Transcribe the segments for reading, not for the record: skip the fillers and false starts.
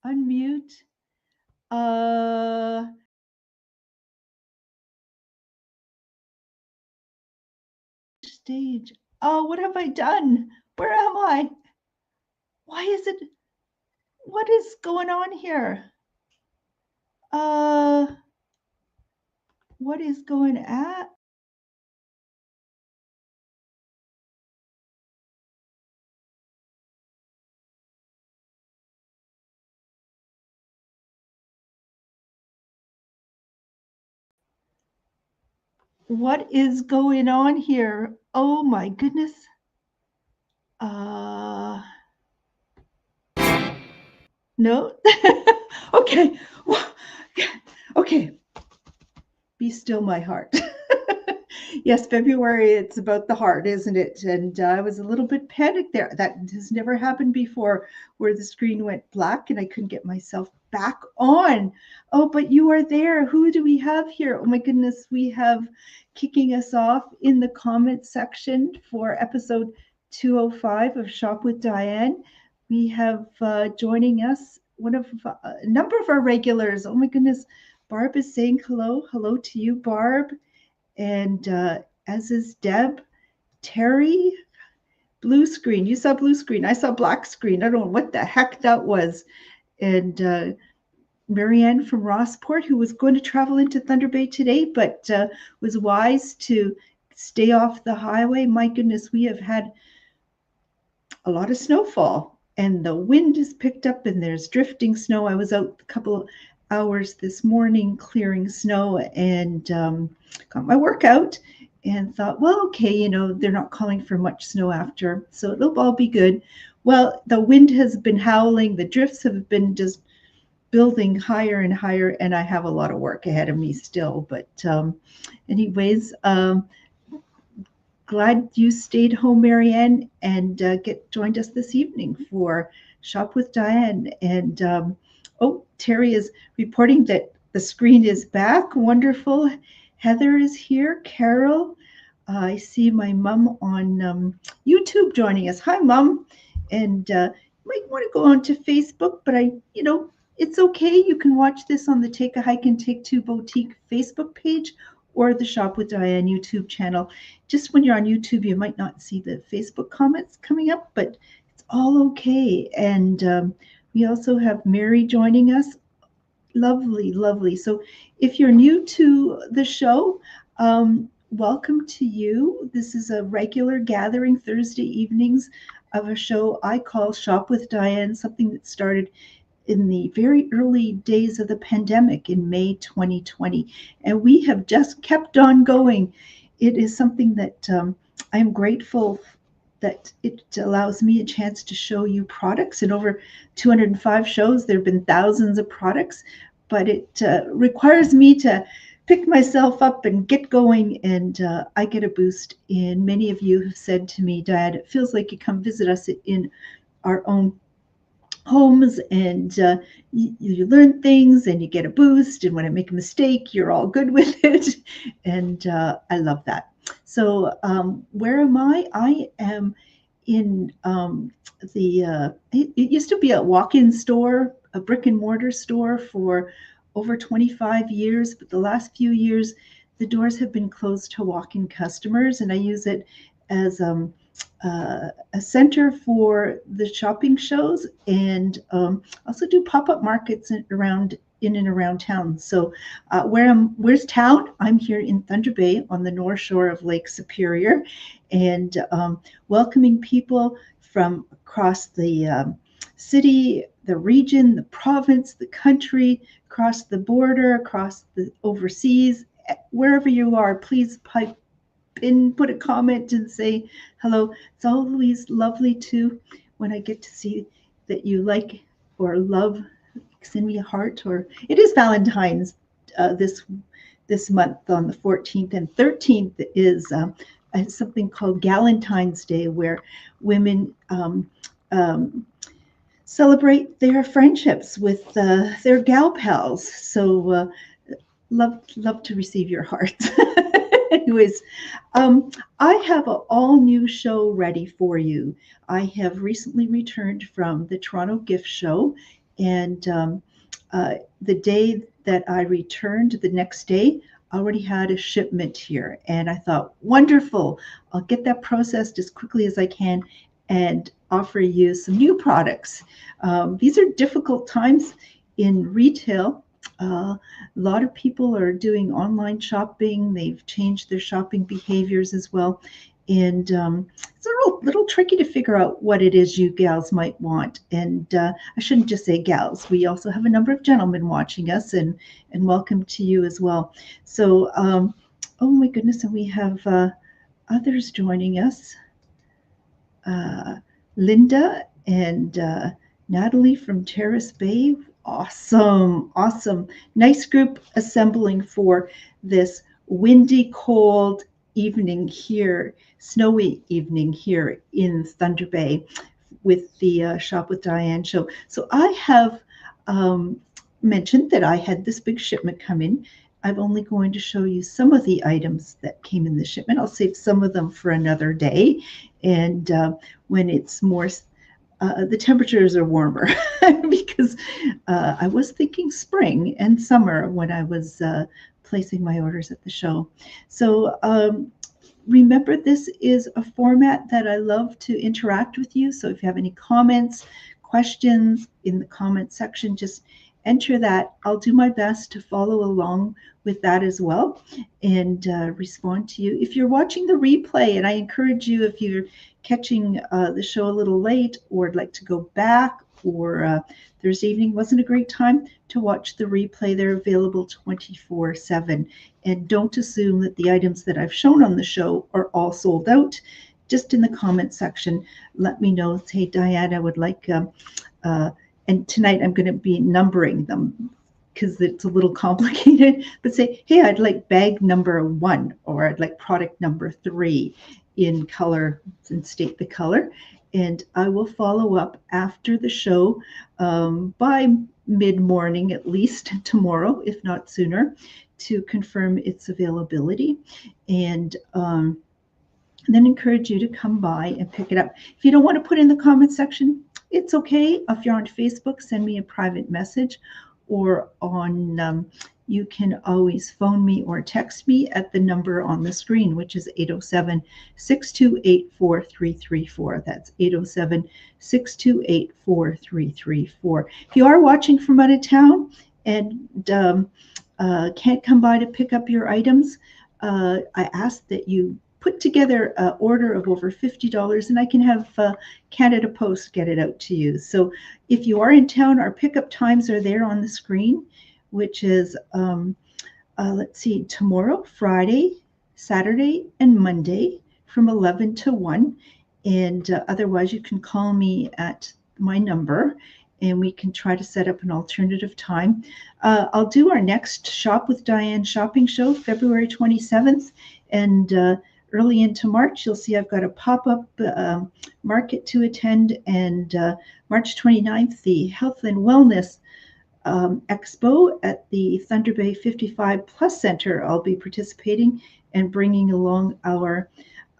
Unmute. Stage. Oh, what have I done? Where am I? Why is it? What is going on here? What is going at? What is going on here? Oh my goodness. No. Okay. Okay. Be still, my heart. Yes, February, it's about the heart, isn't it? And I was a little bit panicked there. That has never happened before, where the screen went black and I couldn't get myself back on. Oh, but you are there. Who do we have here? Oh my goodness, we have kicking us off in the comment section for episode 205 of Shop with Diane. We have joining us a number of our regulars. Oh my goodness, Barb is saying hello. Hello to you, Barb. And as is Deb. Terry, blue screen. You saw blue screen. I saw black screen. I don't know what the heck that was. And Marianne from Rossport, who was going to travel into Thunder Bay today, but was wise to stay off the highway. My goodness, we have had a lot of snowfall, and the wind has picked up, and there's drifting snow. I was out a couple of hours this morning clearing snow and got my workout and thought, well, okay, they're not calling for much snow after, so it'll all be good. Well, the wind has been howling, the drifts have been just building higher and higher, and I have a lot of work ahead of me still. But anyways, glad you stayed home, Marianne, and joined us this evening for Shop with Diane. And Terry is reporting that the screen is back. Wonderful. Heather is here. Carol. I see my mom on YouTube joining us. Hi, Mom. And might want to go on to Facebook, but it's okay. You can watch this on the Take a Hike and Take Two Boutique Facebook page or the Shop with Diane YouTube channel. Just when you're on YouTube, you might not see the Facebook comments coming up, but it's all okay. And we also have Mary joining us. Lovely, lovely. So if you're new to the show, welcome to you. This is a regular gathering Thursday evenings of a show I call Shop with Diane, something that started in the very early days of the pandemic in May 2020. And we have just kept on going. It is something that I'm grateful that it allows me a chance to show you products. In over 205 shows, there have been thousands of products, but it requires me to pick myself up and get going, and I get a boost. And many of you have said to me, Dad, it feels like you come visit us in our own homes, and you learn things and you get a boost, and when I make a mistake, you're all good with it. And I love that. So where am I am in it used to be a walk-in store, a brick and mortar store for over 25 years, but the last few years the doors have been closed to walk-in customers, and I use it as a center for the shopping shows, and also do pop-up markets in and around town. So where's town? I'm here in Thunder Bay on the north shore of Lake Superior, and welcoming people from across the city, the region, the province, the country, across the border, across the overseas, wherever you are. Please pipe in, put a comment and say hello. It's always lovely too when I get to see that you like or love. Send me a heart. Or it is Valentine's this month on the 14th, and 13th is something called Galentine's Day, where women celebrate their friendships with their gal pals. So love to receive your hearts. Anyways, I have an all new show ready for you. I have recently returned from the Toronto Gift Show, And the day that I returned, the next day, I already had a shipment here. And I thought, wonderful, I'll get that processed as quickly as I can and offer you some new products. These are difficult times in retail. A lot of people are doing online shopping. They've changed their shopping behaviors as well. And it's a little tricky to figure out what it is you gals might want. And I shouldn't just say gals. We also have a number of gentlemen watching us, and welcome to you as well. So, oh my goodness, and we have others joining us. Linda and Natalie from Terrace Bay. Awesome, awesome. Nice group assembling for this windy, cold evening here, snowy evening here in Thunder Bay with the Shop with Diane show. So I have mentioned that I had this big shipment come in. I'm only going to show you some of the items that came in the shipment. I'll save some of them for another day. And when it's more, the temperatures are warmer because I was thinking spring and summer when I was placing my orders at the show. So remember, this is a format that I love to interact with you. So if you have any comments, questions in the comment section, just enter that. I'll do my best to follow along with that as well and respond to you. If you're watching the replay, and I encourage you, if you're catching the show a little late or would like to go back, or Thursday evening wasn't a great time to watch the replay, they're available 24/7. And don't assume that the items that I've shown on the show are all sold out. Just in the comment section, let me know. Say, Diane, I would like, and tonight I'm going to be numbering them because it's a little complicated, but say, hey, I'd like bag number 1, or I'd like product number 3 in color, and state the color. And I will follow up after the show by mid-morning, at least tomorrow, if not sooner, to confirm its availability. And then encourage you to come by and pick it up. If you don't want to put in the comment section, it's okay. If you're on Facebook, send me a private message, or on you can always phone me or text me at the number on the screen, which is 807-628-4334. That's 807-628-4334. If you are watching from out of town and can't come by to pick up your items, I ask that you put together an order of over $50, and I can have Canada Post get it out to you. So if you are in town, our pickup times are there on the screen, which is, let's see, tomorrow, Friday, Saturday, and Monday from 11 to 1. And otherwise, you can call me at my number, and we can try to set up an alternative time. I'll do our next Shop with Diane shopping show February 27th, and early into March, you'll see I've got a pop-up market to attend, and March 29th, the Health and Wellness Expo at the Thunder Bay 55 Plus Center. I'll be participating and bringing along our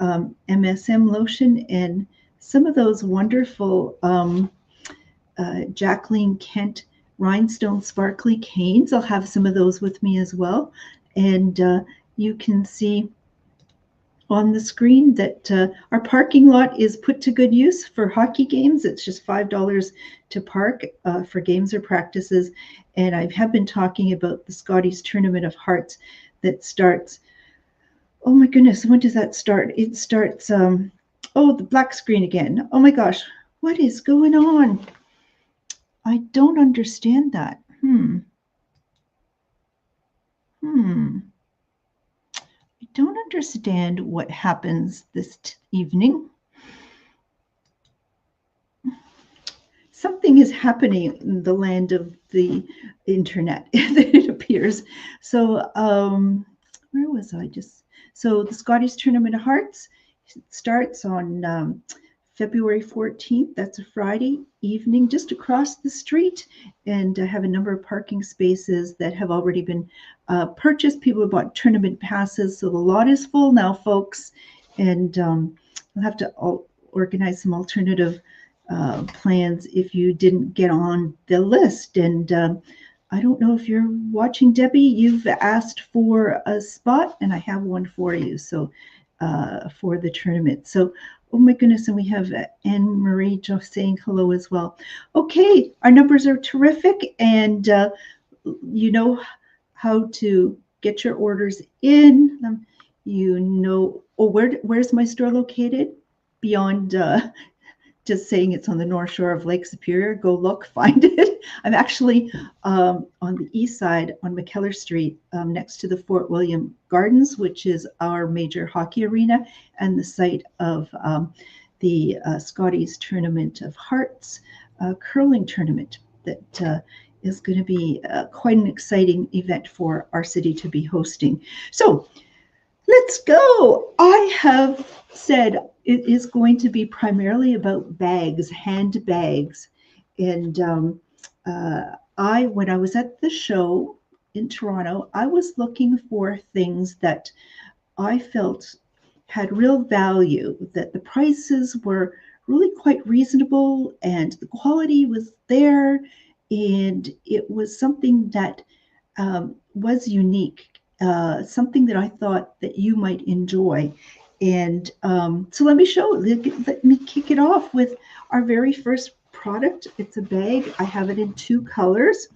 MSM lotion and some of those wonderful Jacqueline Kent rhinestone sparkly canes. I'll have some of those with me as well. And you can see on the screen that our parking lot is put to good use for hockey games. It's just $5 to park for games or practices. And I have been talking about the Scotties Tournament of Hearts that starts, oh my goodness, when does that start? It starts, oh, the black screen again. Oh my gosh, what is going on? I don't understand that. I don't understand what happens this evening. Something is happening in the land of the internet, it appears. So where was I just? So the Scotties Tournament of Hearts starts on February 14th. That's a Friday evening, just across the street. And I have a number of parking spaces that have already been purchased. People have bought tournament passes. So the lot is full now, folks. And I'll have to organize some alternative plans if you didn't get on the list. And I don't know if you're watching, Debbie. You've asked for a spot, and I have one for you. So for the tournament. So, oh my goodness, and we have Anne Marie just saying hello as well. Okay, our numbers are terrific, and you know how to get your orders in. You know, oh, where's my store located? Beyond just saying it's on the North Shore of Lake Superior. Go look, find it. I'm actually on the east side on McKellar Street, next to the Fort William Gardens, which is our major hockey arena and the site of the Scotties Tournament of Hearts curling tournament that is going to be quite an exciting event for our city to be hosting. So let's go. I have said it is going to be primarily about bags, handbags. And when I was at the show in Toronto, I was looking for things that I felt had real value, that the prices were really quite reasonable and the quality was there. And it was something that was unique, something that I thought that you might enjoy. And so let me kick it off with our very first product. It's a bag. I have it in two colors.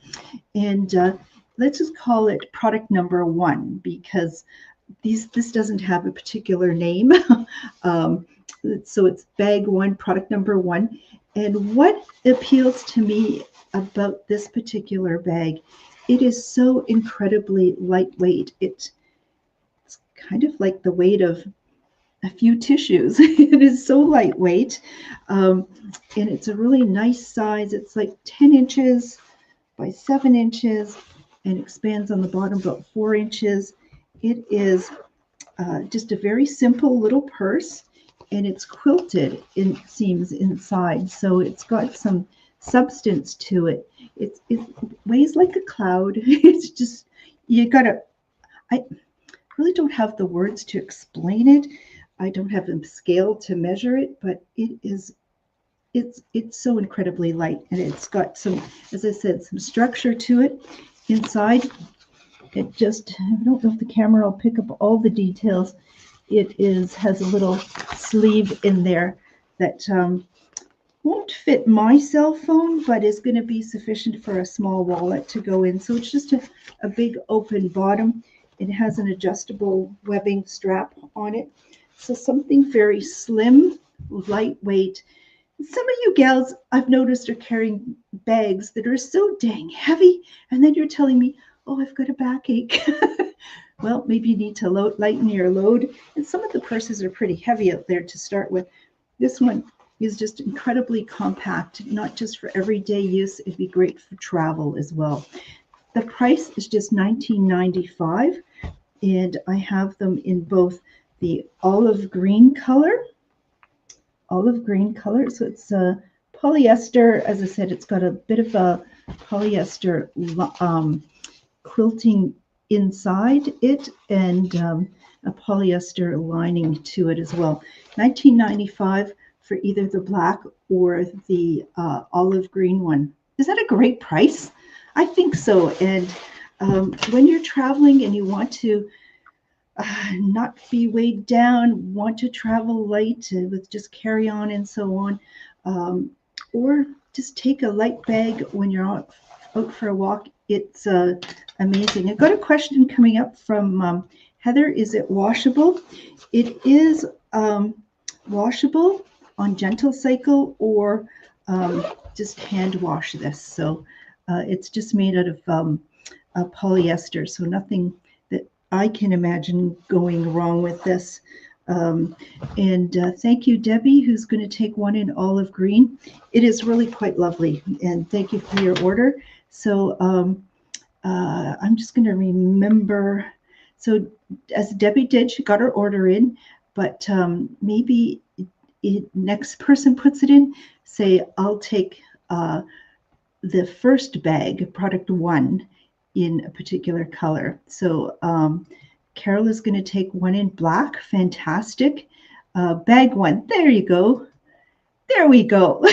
And let's just call it product number one, because this doesn't have a particular name. So it's bag one, product number one. And what appeals to me about this particular bag, it is so incredibly lightweight. It's kind of like the weight of a few tissues. It is so lightweight. And it's a really nice size. It's like 10 inches by 7 inches and expands on the bottom about 4 inches. It is just a very simple little purse, and it's quilted in seams inside. So it's got some substance to it. It weighs like a cloud. It's just, I really don't have the words to explain it. I don't have a scale to measure it, but it's so incredibly light, and it's got some, as I said, some structure to it inside. I don't know if the camera will pick up all the details. It has a little sleeve in there that won't fit my cell phone, but is going to be sufficient for a small wallet to go in. So it's just a big open bottom. It has an adjustable webbing strap on it. So something very slim, lightweight. Some of you gals, I've noticed, are carrying bags that are so dang heavy, and then you're telling me, oh, I've got a backache. Well, maybe you need to lighten your load. And some of the purses are pretty heavy out there to start with. This one is just incredibly compact, not just for everyday use. It'd be great for travel as well. The price is just $19.95, and I have them in both the olive green color. So it's a polyester. As I said, it's got a bit of a polyester quilting inside it, and a polyester lining to it as well. $19.95 for either the black or the olive green one. Is that a great price? I think so. And when you're traveling and you want to not be weighed down, want to travel light with just carry on and so on, or just take a light bag when you're out for a walk, it's amazing. I've got a question coming up from Heather. Is it washable? It is washable on gentle cycle, or just hand wash this. So it's just made out of polyester, so nothing that I can imagine going wrong with this. And thank you, Debbie, who's going to take one in olive green. It is really quite lovely, and thank you for your order. So I'm just going to remember. So as Debbie did, she got her order in, but maybe next person puts it in, say, I'll take the first bag, product one, in a particular color. So Carol is going to take one in black. Fantastic. Bag one. There you go. There we go.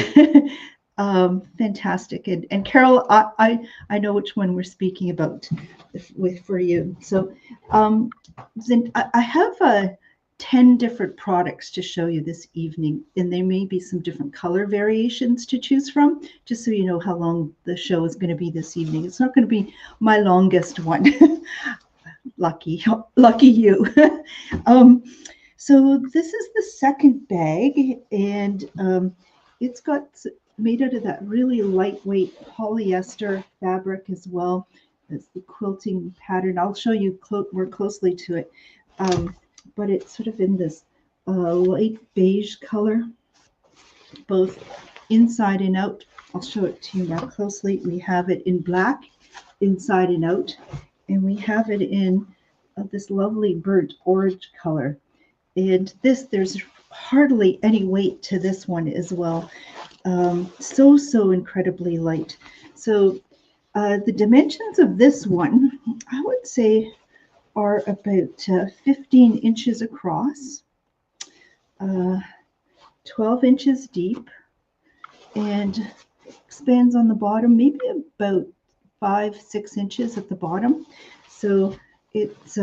Fantastic. And Carol, I know which one we're speaking about with for you. So then I have 10 different products to show you this evening, and there may be some different color variations to choose from, just so you know how long the show is going to be this evening. It's not going to be my longest one. Lucky you. So this is the second bag, and it's got made out of that really lightweight polyester fabric as well. It's the quilting pattern. I'll show you more closely to it, but it's sort of in this light beige color, both inside and out. I'll show it to you more closely. We have it in black, inside and out, and we have it in this lovely burnt orange color. And there's hardly any weight to this one as well. So incredibly light. So the dimensions of this one, I would say, are about 15 inches across, 12 inches deep, and expands on the bottom, maybe about 5-6 inches at the bottom. So it's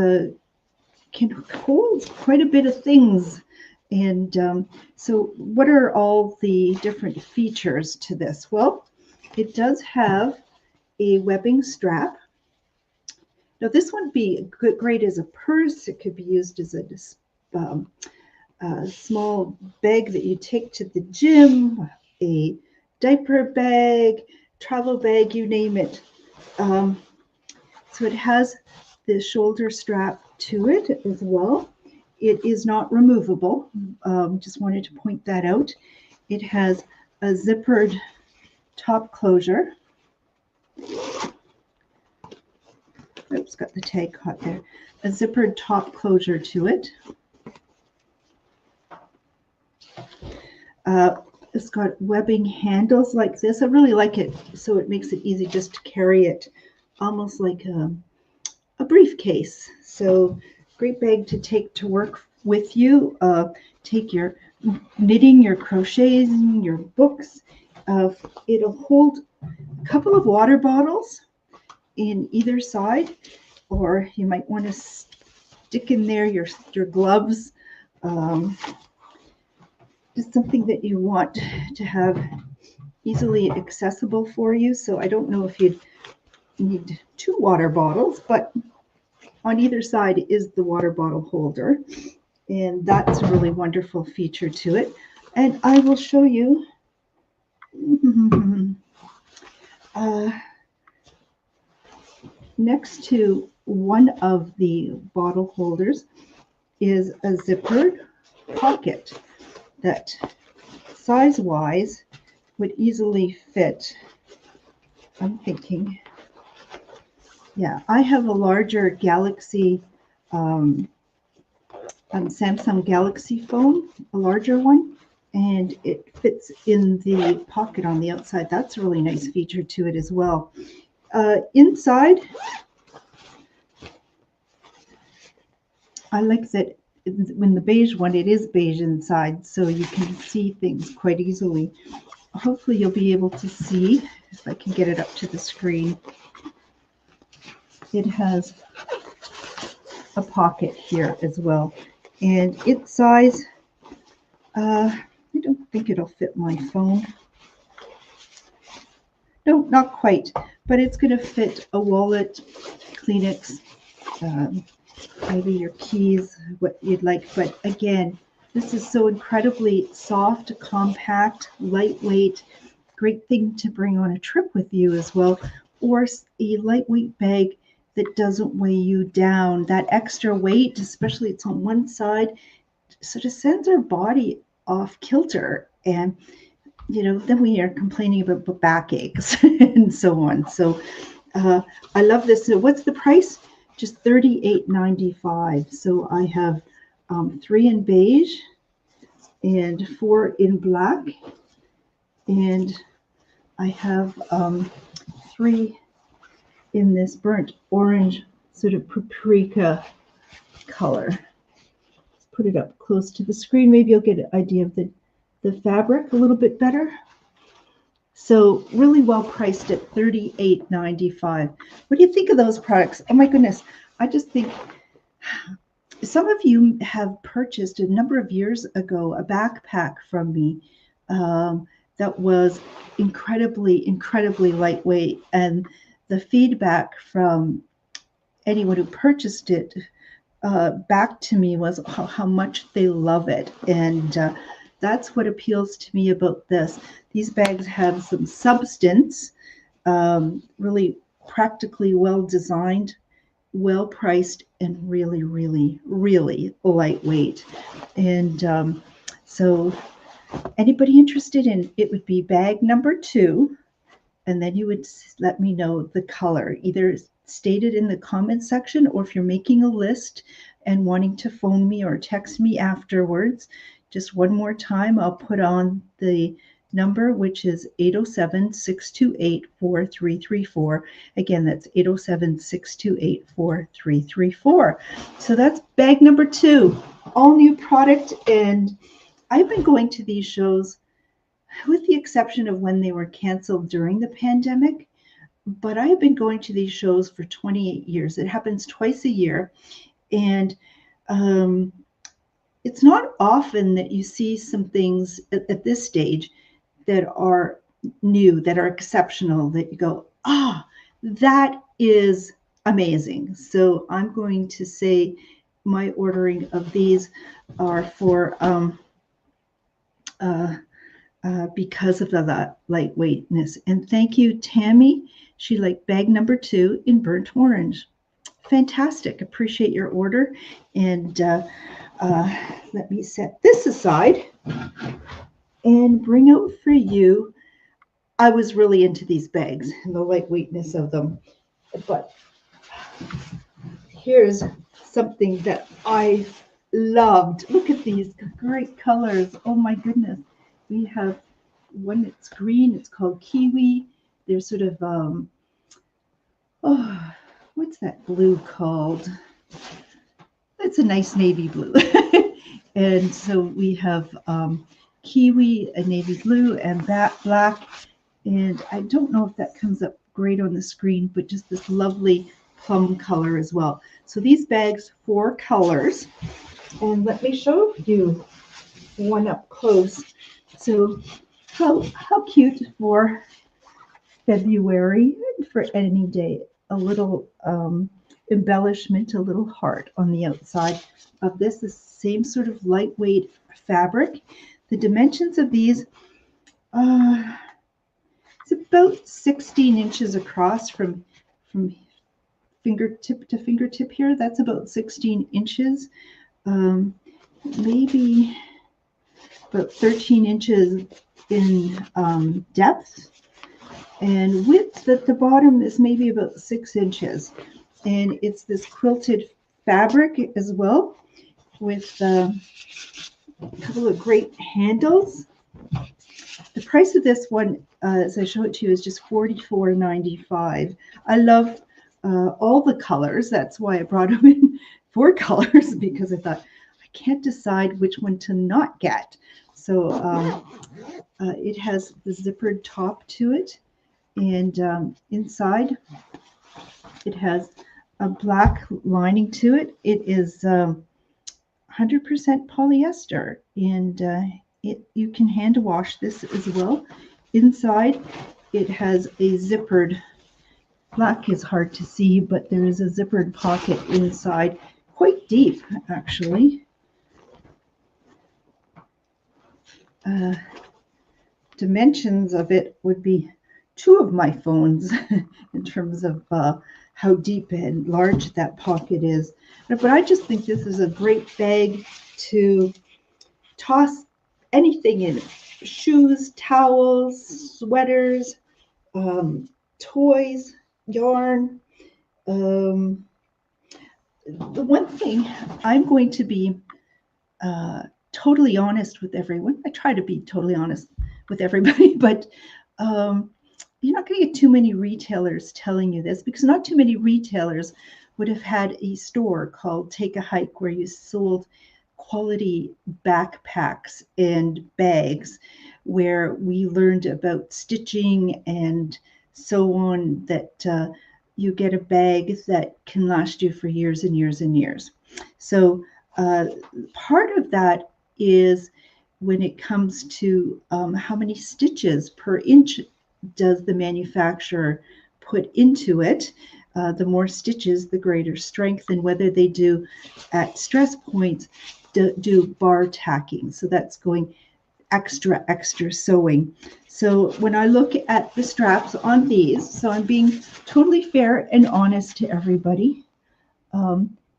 can hold quite a bit of things. And so what are all the different features to this? Well, it does have a webbing strap. Now this would be great as a purse. It could be used as a small bag that you take to the gym, a diaper bag, travel bag, you name it. So it has the shoulder strap to it as well. It is not removable. Just wanted to point that out. It has a zippered top closure. Oops, got the tag caught there. A zippered top closure to it. It's got webbing handles like this. I really like it, so it makes it easy just to carry it, almost like a briefcase. So great bag to take to work with you. Take your knitting, your crocheting, your books. It'll hold a couple of water bottles in either side, or you might want to stick in there your gloves. Just something that you want to have easily accessible for you. So I don't know if you'd need 2 water bottles, but on either side is the water bottle holder, and that's a really wonderful feature to it. And I will show you next to one of the bottle holders is a zippered pocket that size-wise would easily fit. I'm thinking, yeah, I have a larger Galaxy, Samsung Galaxy phone, a larger one, and it fits in the pocket on the outside. That's a really nice feature to it as well. Inside, I like that when the beige one, it is beige inside, so you can see things quite easily. Hopefully you'll be able to see, if I can get it up to the screen. It has a pocket here as well. And its size, I don't think it'll fit my phone. No, not quite, but it's going to fit a wallet, Kleenex, maybe your keys, what you'd like. But again, this is so incredibly soft, compact, lightweight, great thing to bring on a trip with you as well, or a lightweight bag that doesn't weigh you down. That extra weight, especially it's on one side, sort of sends our body off kilter. And, you know, then we are complaining about backaches and so on. So I love this. So what's the price? Just $38.95. So I have 3 in beige and 4 in black. And I have 3 in this burnt orange, sort of paprika color. Let's put it up close to the screen. Maybe you'll get an idea of the the fabric a little bit better. So really well priced at $38.95. What do you think of those products? Oh my goodness. I just think some of you have purchased a number of years ago a backpack from me that was incredibly, incredibly lightweight. And the feedback from anyone who purchased it back to me was how much they love it. And that's what appeals to me about this. These bags have some substance, really practically well designed, well priced, and really, really, really lightweight. And so anybody interested in it would be bag number 2. And then you would let me know the color, either stated in the comment section, or if you're making a list and wanting to phone me or text me afterwards, just one more time, I'll put on the number, which is 807-628-4334. Again, that's 807-628-4334. So that's bag number 2, all new product. And I've been going to these shows with the exception of when they were canceled during the pandemic. But I have been going to these shows for 28 years. It happens twice a year. And it's not often that you see some things at this stage that are new, that are exceptional, that you go, that is amazing. So I'm going to say my ordering of these are for because of the lightweightness. And thank you, Tammy. She liked bag number 2 in burnt orange. Fantastic. Appreciate your order. And let me set this aside and bring out for you. I was really into these bags and the lightweightness of them. But here's something that I loved. Look at these great colors. Oh my goodness. We have one that's green. It's called Kiwi. There's sort of, what's that blue called? It's a nice navy blue. And so we have Kiwi, a navy blue, and that black. And I don't know if that comes up great on the screen, but just this lovely plum color as well. So these bags, 4 colors. And let me show you one up close. So how cute for February, for any day. A little embellishment, a little heart on the outside of this. The same sort of lightweight fabric. The dimensions of these, it's about 16 inches across from fingertip to fingertip here. That's about 16 inches. Maybe about 13 inches in depth, and width at the bottom is maybe about 6 inches. And it's this quilted fabric as well, with a couple of great handles. The price of this one, as I show it to you, is just $44.95. I love all the colors. That's why I brought them in 4 colors, because I thought I can't decide which one to not get. So it has the zippered top to it, and inside it has a black lining to it. It is 100% polyester, and you can hand wash this as well. Inside it has a zippered, black is hard to see, but there is a zippered pocket inside, quite deep actually. Dimensions of it would be 2 of my phones in terms of how deep and large that pocket is. But I just think this is a great bag to toss anything in. Shoes, towels, sweaters, toys, yarn. The one thing, I'm going to be totally honest with everyone. I try to be totally honest with everybody, but you're not going to get too many retailers telling you this, because not too many retailers would have had a store called Take a Hike where you sold quality backpacks and bags where we learned about stitching and so on, that you get a bag that can last you for years and years and years. So part of that is when it comes to how many stitches per inch does the manufacturer put into it. The more stitches, the greater strength, and whether they do at stress points do bar tacking. So that's going extra sewing. So when I look at the straps on these, so I'm being totally fair and honest to everybody.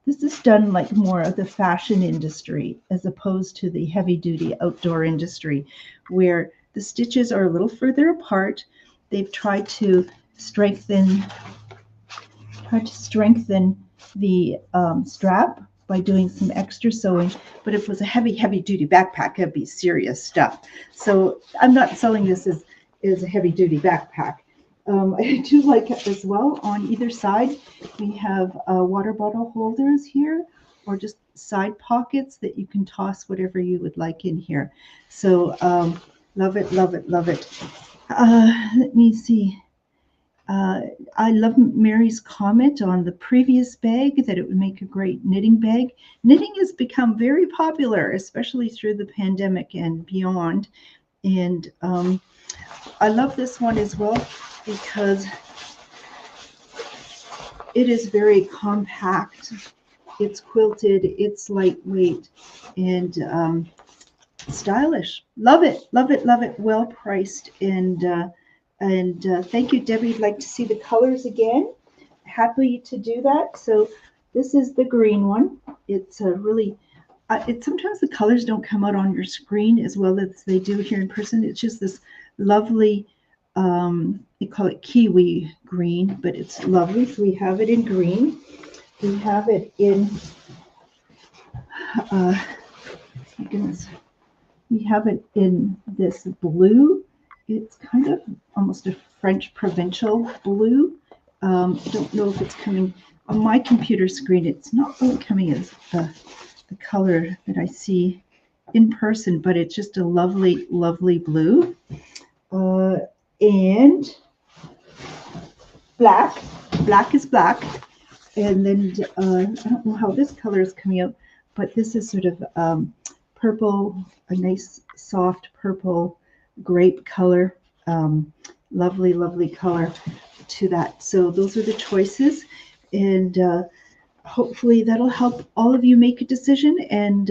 This is done like more of the fashion industry as opposed to the heavy duty outdoor industry, where the stitches are a little further apart. They've tried to strengthen the strap by doing some extra sewing. But if it was a heavy duty backpack, it'd be serious stuff. So I'm not selling this as a heavy duty backpack. I do like it as well. On either side, we have water bottle holders here, or just side pockets that you can toss whatever you would like in here. So love it, love it, love it. Let me see. I love Mary's comment on the previous bag that it would make a great knitting bag. Knitting has become very popular, especially through the pandemic and beyond. And I love this one as well because it is very compact. It's quilted, it's lightweight, and stylish. Love it, love it, love it. Well priced, and thank you, Debbie. I'd like to see the colors again. Happy to do that. So this is the green one. It's a really, sometimes the colors don't come out on your screen as well as they do here in person. It's just this lovely, we call it kiwi green, but it's lovely. So we have it in green. We have it in, my goodness, we have it in this blue. It's kind of almost a French provincial blue. I don't know if it's coming on my computer screen. It's not really coming as the color that I see in person, but it's just a lovely, lovely blue. And black. Black is black. And then I don't know how this color is coming out, but this is sort of purple, a nice soft purple grape color. Lovely, lovely color to that. So those are the choices, and hopefully that'll help all of you make a decision. And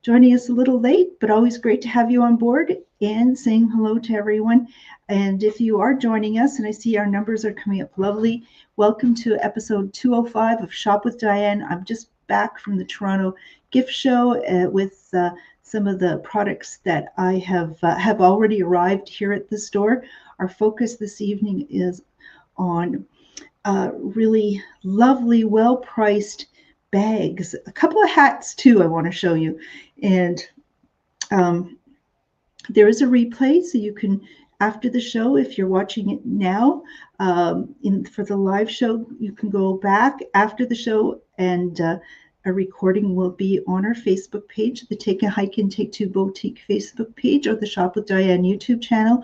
joining us a little late, but always great to have you on board, and saying hello to everyone. And if you are joining us, and I see our numbers are coming up lovely, welcome to episode 205 of Shop with Diane. I'm just back from the Toronto gift show with some of the products that I have already arrived here at the store. Our focus this evening is on really lovely, well-priced bags. A couple of hats too I want to show you. And there is a replay, so you can, after the show, if you're watching it now, for the live show, you can go back after the show, and a recording will be on our Facebook page, the Take a Hike and Take Two Boutique Facebook page, or the Shop with Diane YouTube channel,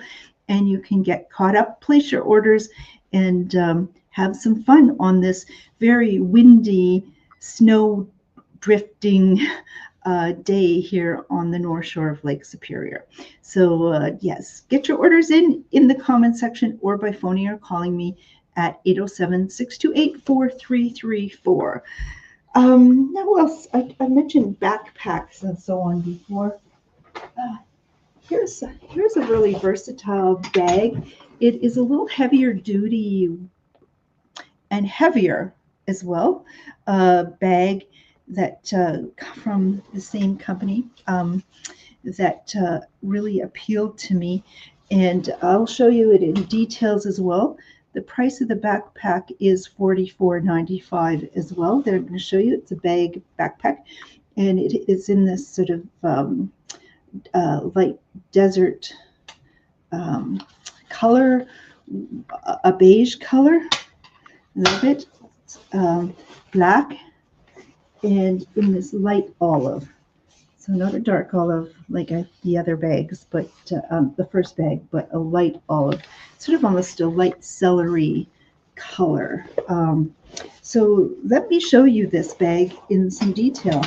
and you can get caught up, place your orders, and have some fun on this very windy, snow drifting day here on the North Shore of Lake Superior. So yes, get your orders in the comment section, or by phoning or calling me at 807-628-4334. Now what else? I mentioned backpacks and so on before. Here's a really versatile bag. It is a little heavier duty and heavier as well. Bag that from the same company that really appealed to me, and I'll show you it in details as well. The price of the backpack is $44.95 as well. They're going to show you it's a bag backpack, and it is in this sort of light desert color, a beige color. Love it. Black, and in this light olive. So not a dark olive like the other bags, but the first bag, but a light olive, sort of almost a light celery color. So let me show you this bag in some detail.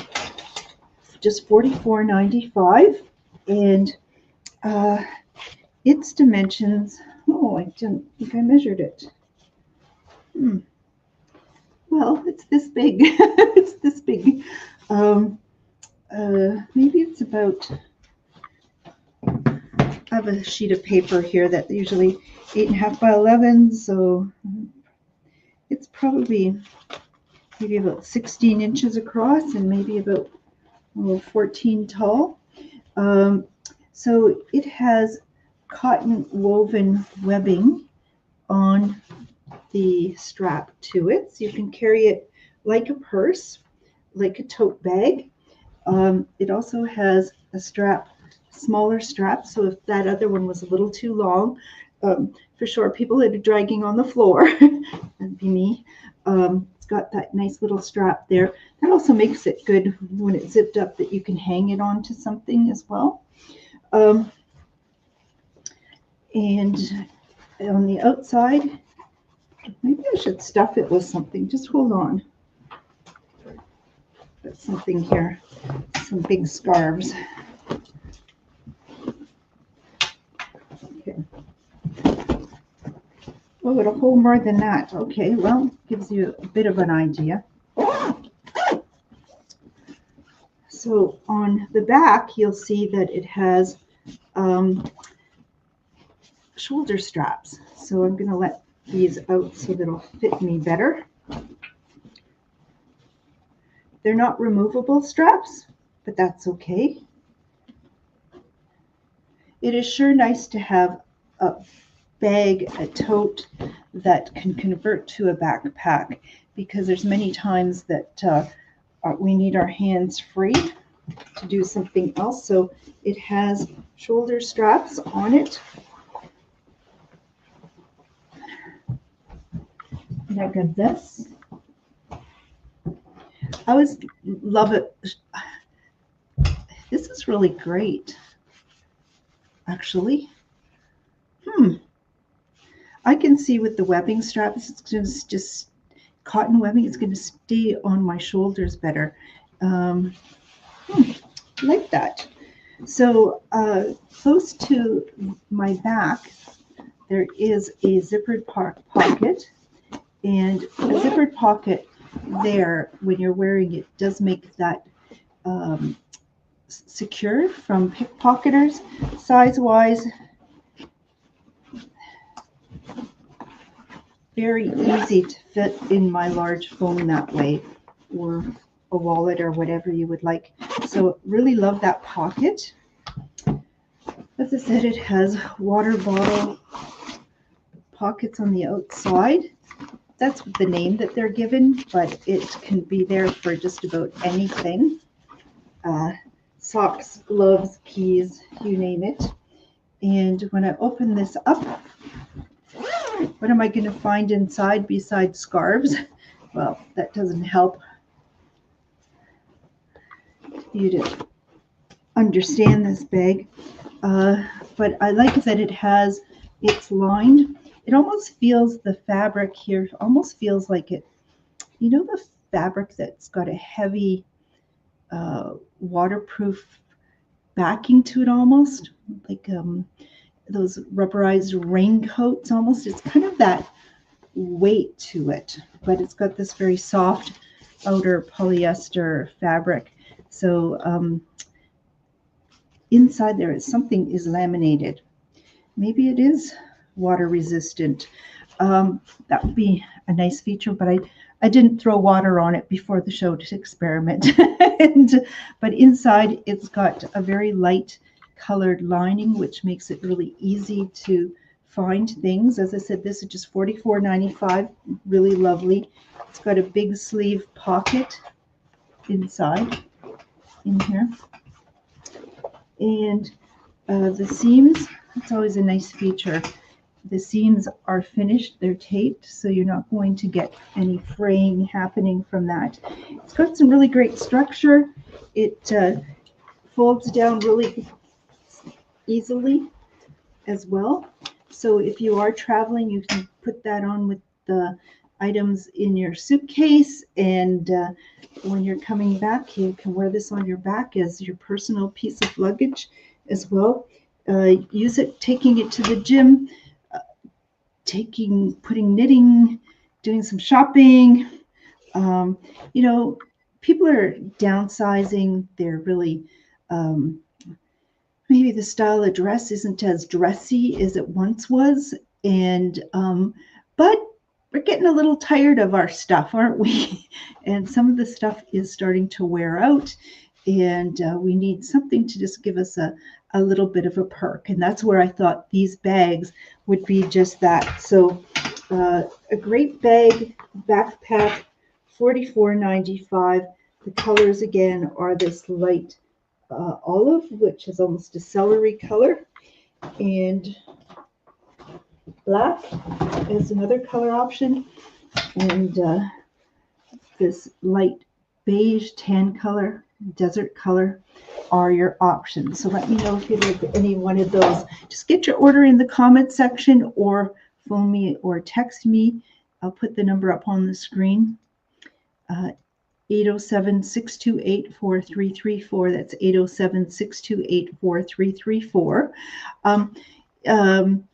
Just $44.95, and its dimensions. Oh, I didn't think I measured it. Well, it's this big. It's this big. Maybe it's about. I have a sheet of paper here that usually 8.5 by 11, so it's probably maybe about 16 inches across and maybe about 14 tall. So it has cotton woven webbing on the strap to it, so you can carry it like a purse, like a tote bag. It also has a strap, smaller strap, so if that other one was a little too long, for sure people that are dragging on the floor, that'd be me. It's got that nice little strap there. That also makes it good when it's zipped up that you can hang it onto something as well. And on the outside, maybe I should stuff it with something. Just hold on. Got something here, some big scarves. Okay. Oh, it'll hold more than that. Okay, well, gives you a bit of an idea. So on the back, you'll see that it has shoulder straps. So I'm going to let these out so that it'll fit me better. They're not removable straps, but that's okay. It is sure nice to have a bag, a tote that can convert to a backpack, because there's many times that we need our hands free to do something else. So it has shoulder straps on it. And I got this. I always love it. This is really great, actually. I can see with the webbing straps, it's just cotton webbing. It's going to stay on my shoulders better. Like that. So close to my back, there is a zippered pocket, and a zippered pocket there, when you're wearing it, does make that secure from pickpocketers. Size-wise, very easy to fit in my large phone that way, or a wallet or whatever you would like. So really love that pocket. As I said, it has water bottle pockets on the outside. That's the name that they're given, but it can be there for just about anything. Socks, gloves, keys, you name it. And when I open this up, what am I going to find inside besides scarves? Well, that doesn't help you to understand this bag. But I like that it's lined. It almost feels, the fabric here almost feels like it, you know, the fabric that's got a heavy waterproof backing to it, almost like those rubberized raincoats almost. It's kind of that weight to it, but it's got this very soft outer polyester fabric. So inside there is something is laminated. Maybe it is water resistant. That would be a nice feature, but I didn't throw water on it before the show to experiment. But inside it's got a very light colored lining, which makes it really easy to find things. As I said, this is just $44.95, really lovely. It's got a big sleeve pocket inside in here. And the seams, that's always a nice feature. The seams are finished, they're taped, so you're not going to get any fraying happening from that. It's got some really great structure. It folds down really easily as well. So if you are traveling, you can put that on with the items in your suitcase, and when you're coming back, you can wear this on your back as your personal piece of luggage as well. Use it taking it to the gym, putting knitting, doing some shopping. You know, people are downsizing. They're really maybe the style of dress isn't as dressy as it once was, and but we're getting a little tired of our stuff, aren't we? And some of the stuff is starting to wear out, and we need something to just give us a little bit of a perk. And that's where I thought these bags would be just that. So a great bag, backpack, $44.95. The colors again are this light olive, which is almost a celery color, and black is another color option, and this light beige, tan color, desert color are your options. So let me know if you like any one of those. Just get your order in the comment section, or phone me or text me. I'll put the number up on the screen. 807-628-4334. That's 807-628-4334.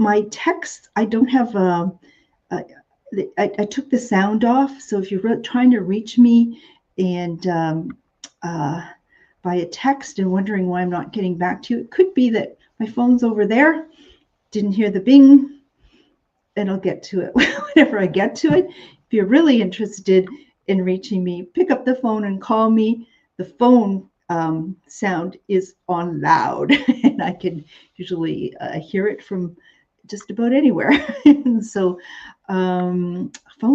My text, I don't have I took the sound off. So if you're trying to reach me and by a text and wondering why I'm not getting back to you, it could be that my phone's over there, didn't hear the bing, and I'll get to it whenever I get to it. If you're really interested in reaching me, pick up the phone and call me. The phone sound is on loud, and I can usually hear it from just about anywhere. And so phone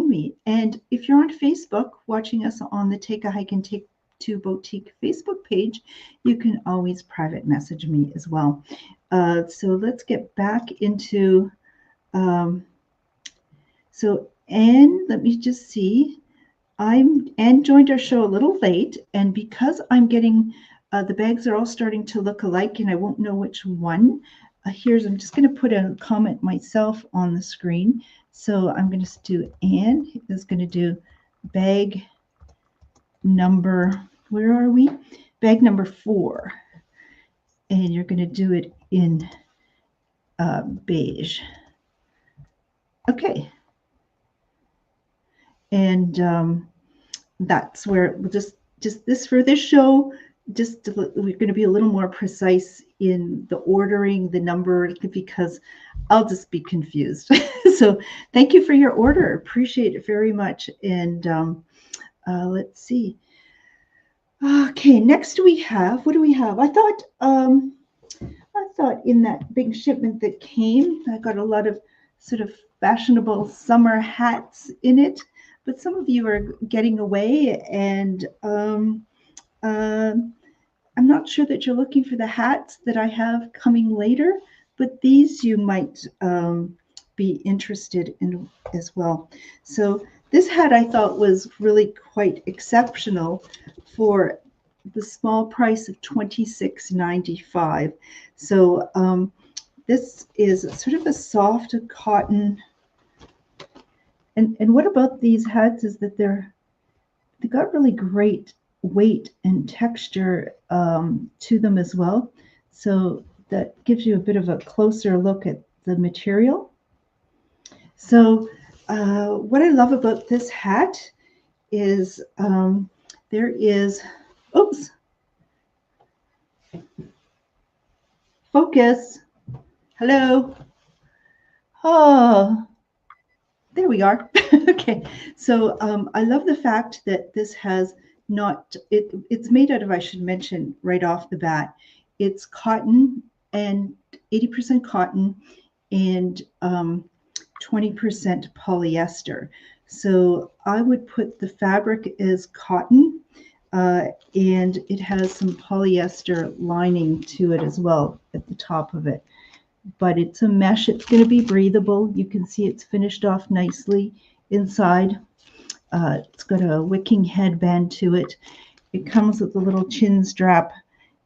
me. And if you're on Facebook watching us on the Take a Hike and Take Two Boutique Facebook page, you can always private message me as well. So let's get back into, so Anne, let me just see. Anne joined our show a little late, and because I'm getting, the bags are all starting to look alike, and I won't know which one. I'm just going to put a comment myself on the screen. So I'm going to do, Anne is going to do bag number, where are we? Bag number 4. And you're going to do it in beige. Okay. And that's where we'll just this for this show, we're going to be a little more precise in the ordering, the number, because I'll just be confused. So thank you for your order. Appreciate it very much. And let's see. Okay, next we have, what do we have? I thought in that big shipment that came, I got a lot of sort of fashionable summer hats in it. But some of you are getting away, and I'm not sure that you're looking for the hats that I have coming later, but these you might be interested in as well. So this hat I thought was really quite exceptional for the small price of $26.95. So this is sort of a soft cotton. And what about these hats is that they got really great weight and texture to them as well. So that gives you a bit of a closer look at the material. So what I love about this hat is there is, oops, focus, hello, oh, there we are. Okay, so I love the fact that this has it's made out of, I should mention right off the bat, it's cotton, and 80% cotton and 20% polyester. So I would put the fabric as cotton, and it has some polyester lining to it as well at the top of it. But it's a mesh. It's going to be breathable. You can see it's finished off nicely inside. It's got a wicking headband to it. It comes with a little chin strap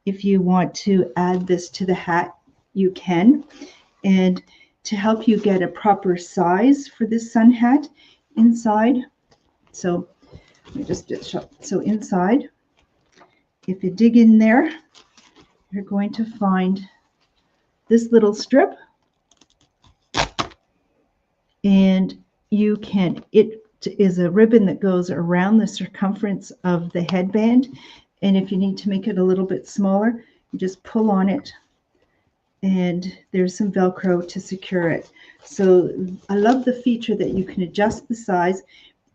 if you want to add this to the hat, you can. And to help you get a proper size for this sun hat inside, so let me just show. So inside, if you dig in there, you're going to find this little strip, and it is a ribbon that goes around the circumference of the headband. And if you need to make it a little bit smaller, you just pull on it, and there's some Velcro to secure it. So I love the feature that you can adjust the size.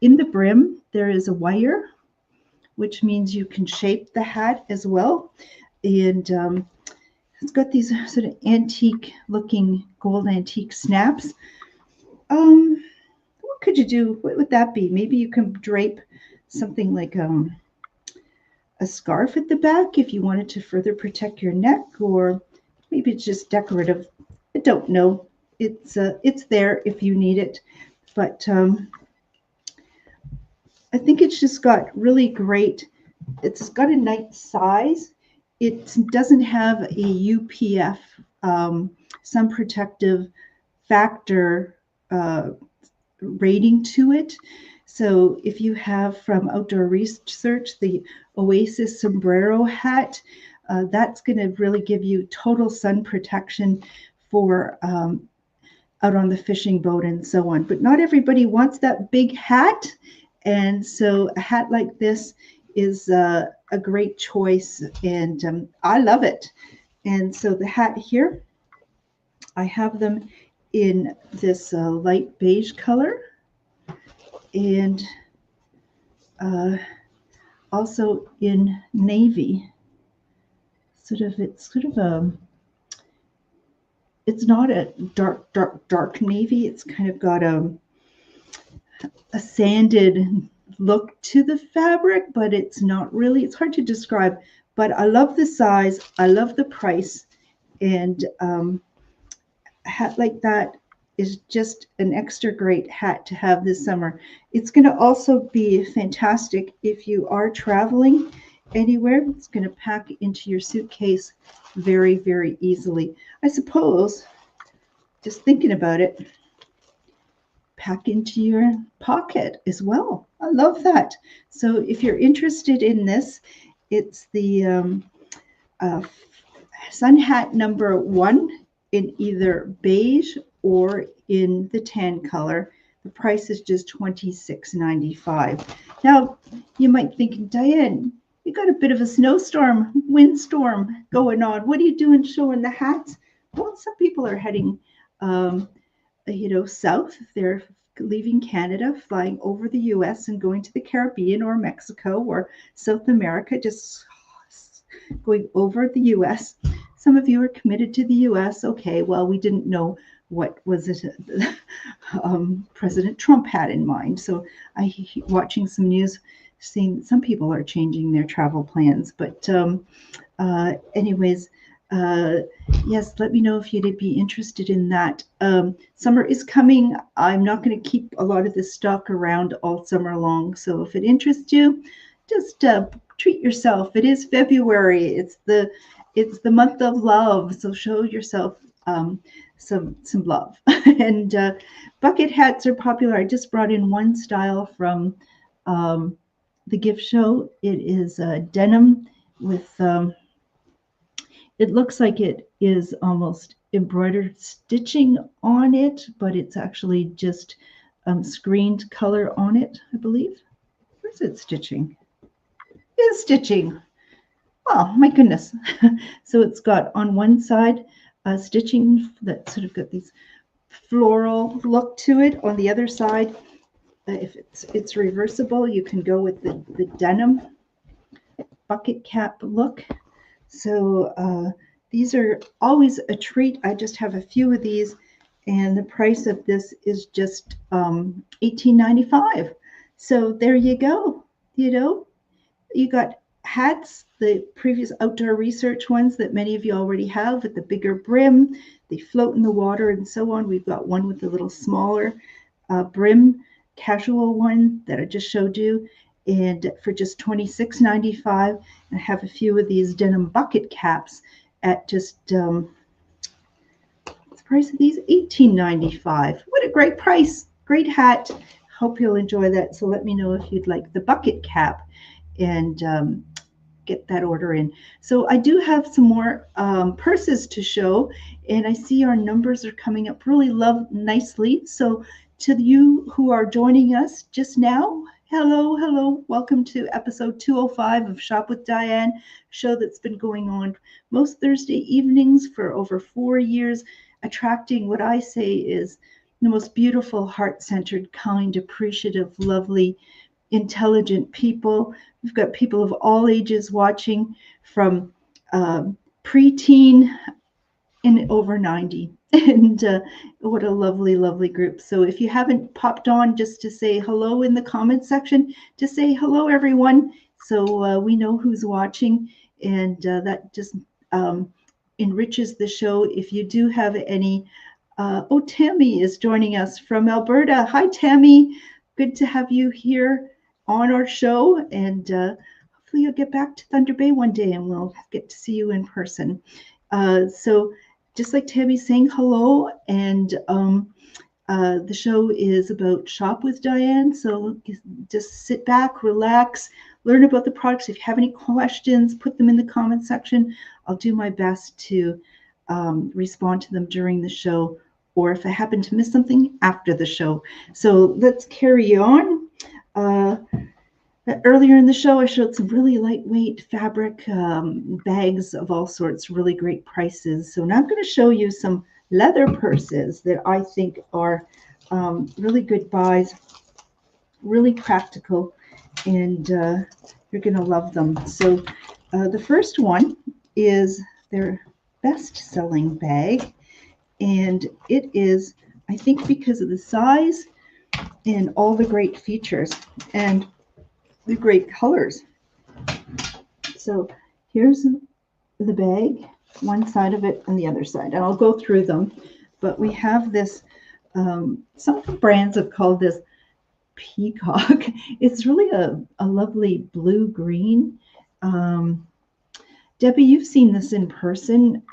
In the brim, there is a wire, which means you can shape the hat as well. And it's got these sort of antique looking gold antique snaps. What could you do? What would that be? Maybe you can drape something like a scarf at the back if you wanted to further protect your neck, or maybe it's just decorative. I don't know. It's there if you need it, but I think it's just got really great. It's got a nice size. It doesn't have a UPF sun protective factor rating to it. So if you have from Outdoor Research the Oasis sombrero hat, that's going to really give you total sun protection for out on the fishing boat and so on. But not everybody wants that big hat, and so a hat like this is a great choice, and I love it. And so the hat here, I have them in this light beige color, and also in navy. It's not a dark navy. It's kind of got a sanded look to the fabric, but it's not really. It's hard to describe. But I love the size. I love the price, and a hat like that is just an extra great hat to have this summer. It's going to also be fantastic if you are traveling anywhere. It's going to pack into your suitcase very, very easily. I suppose, just thinking about it, pack into your pocket as well. I love that. So if you're interested in this, it's the sun hat number 1 in either beige or in the tan color. The price is just $26.95. Now, you might think, Diane, you got a bit of a snowstorm, windstorm going on. What are you doing showing the hats? Well, some people are heading, south. They're leaving Canada, flying over the U.S. and going to the Caribbean or Mexico or South America, just going over the U.S. Some of you are committed to the U.S. Okay, well, we didn't know what was it President Trump had in mind. So watching some news, seeing some people are changing their travel plans. But anyways, yes, let me know if you'd be interested in that. Summer is coming. I'm not going to keep a lot of this stock around all summer long. So if it interests you, just treat yourself. It is February. It's the month of love. So show yourself some love. And bucket hats are popular. I just brought in one style from the gift show. It is denim with it looks like it is almost embroidered stitching on it, but it's actually just screened color on it, I believe. Where's it stitching? It's stitching. Oh, my goodness. So it's got on one side stitching that sort of got these floral look to it. On the other side, if it's reversible, you can go with the denim bucket cap look. So these are always a treat. I just have a few of these, and the price of this is just $18.95. So there you go. You got hats, the previous Outdoor Research ones that many of you already have with the bigger brim. They float in the water and so on. We've got one with a little smaller brim, casual one that I just showed you. and for just $26.95. I have a few of these denim bucket caps at just what's the price of these? $18.95. What a great price! Great hat. Hope you'll enjoy that. So let me know if you'd like the bucket cap, and get that order in. So I do have some more purses to show, and I see our numbers are coming up really nicely. So to you who are joining us just now, hello, hello. Welcome to episode 205 of Shop with Diane, show that's been going on most Thursday evenings for over 4 years, attracting what I say is the most beautiful, heart-centered, kind, appreciative, lovely, intelligent people. We've got people of all ages watching, from preteen and over 90. And what a lovely, lovely group. So if you haven't popped on just to say hello in the comment section, just say hello, everyone. So we know who's watching, and that just enriches the show. If you do have any, Tammy is joining us from Alberta. Hi, Tammy. Good to have you here on our show, and hopefully you'll get back to Thunder Bay one day and we'll get to see you in person. So just like Tammy's saying hello, and the show is about Shop with Diane. So just sit back, relax, learn about the products. If you have any questions, put them in the comment section. I'll do my best to respond to them during the show, or if I happen to miss something, after the show. So let's carry on. Earlier in the show, I showed some really lightweight fabric bags of all sorts, really great prices. So now I'm going to show you some leather purses that I think are really good buys, really practical, and you're going to love them. So the first one is their best-selling bag, and it is, I think, because of the size and all the great features and the great colors. So here's the bag, one side of it and the other side, and I'll go through them. But we have this, some brands have called this peacock. It's really a lovely blue-green. Debbie, you've seen this in person.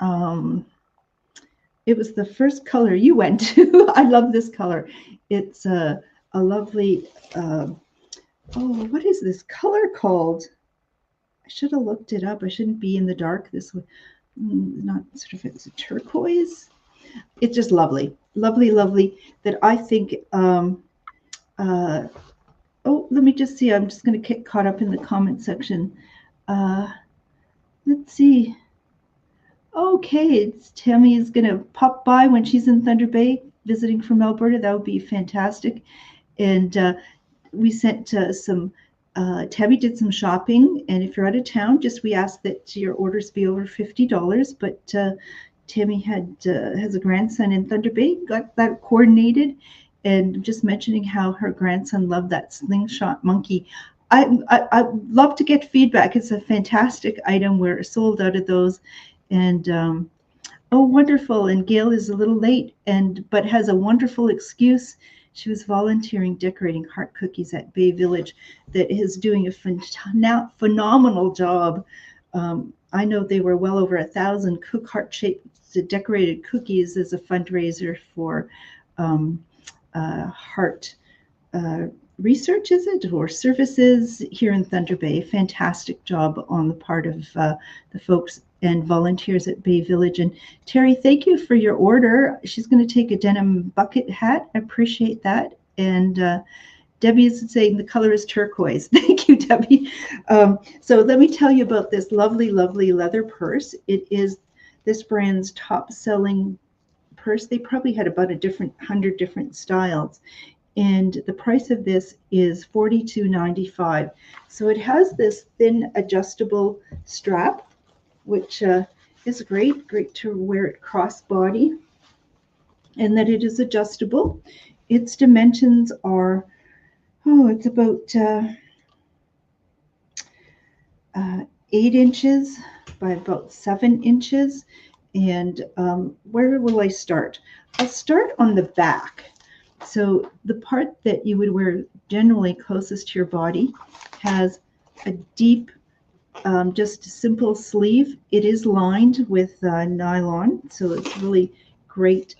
It was the first color you went to. I love this color. It's a lovely, what is this color called? I should have looked it up. I shouldn't be in the dark this way. Not sort of, it's a turquoise. It's just lovely, lovely, lovely, that I think, let me just see. I'm just going to get caught up in the comment section. Let's see. Okay, Tammy is going to pop by when she's in Thunder Bay visiting from Alberta. That would be fantastic. And we sent some, Tammy did some shopping. And if you're out of town, we ask that your orders be over $50. But Tammy has a grandson in Thunder Bay, got that coordinated. And just mentioning how her grandson loved that slingshot monkey. I love to get feedback. It's a fantastic item. We're sold out of those. And wonderful. And Gail is a little late, but has a wonderful excuse. She was volunteering decorating heart cookies at Bay Village, that is doing a phenomenal job. I know they were well over 1,000 heart-shaped decorated cookies as a fundraiser for heart research, is it, or services here in Thunder Bay. Fantastic job on the part of the folks and volunteers at Bay Village. And Terry, thank you for your order. She's going to take a denim bucket hat. I appreciate that. And Debbie is saying the color is turquoise. Thank you, Debbie. So let me tell you about this lovely, lovely leather purse. It is this brand's top-selling purse. They probably had about 100 different styles. And the price of this is $42.95. So it has this thin adjustable strap, which is great to wear it crossbody, and that it is adjustable. Its dimensions are, it's about 8 inches by about 7 inches. And where will I start? I'll start on the back. So the part that you would wear generally closest to your body has a deep, just simple sleeve. It is lined with nylon, so it's really great,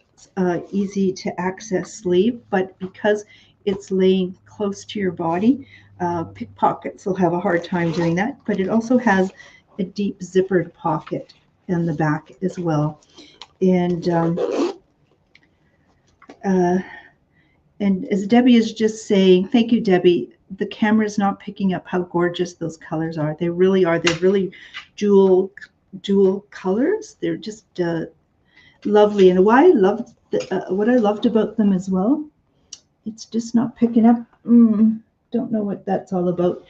easy to access sleeve. But because it's laying close to your body, pickpockets will have a hard time doing that. But it also has a deep zippered pocket in the back as well. And uh, and as Debbie is just saying, thank you, Debbie. The camera is not picking up how gorgeous those colors are. They really are. They're really jewel colors. They're just lovely. And what I loved about them as well, it's just not picking up. Don't know what that's all about.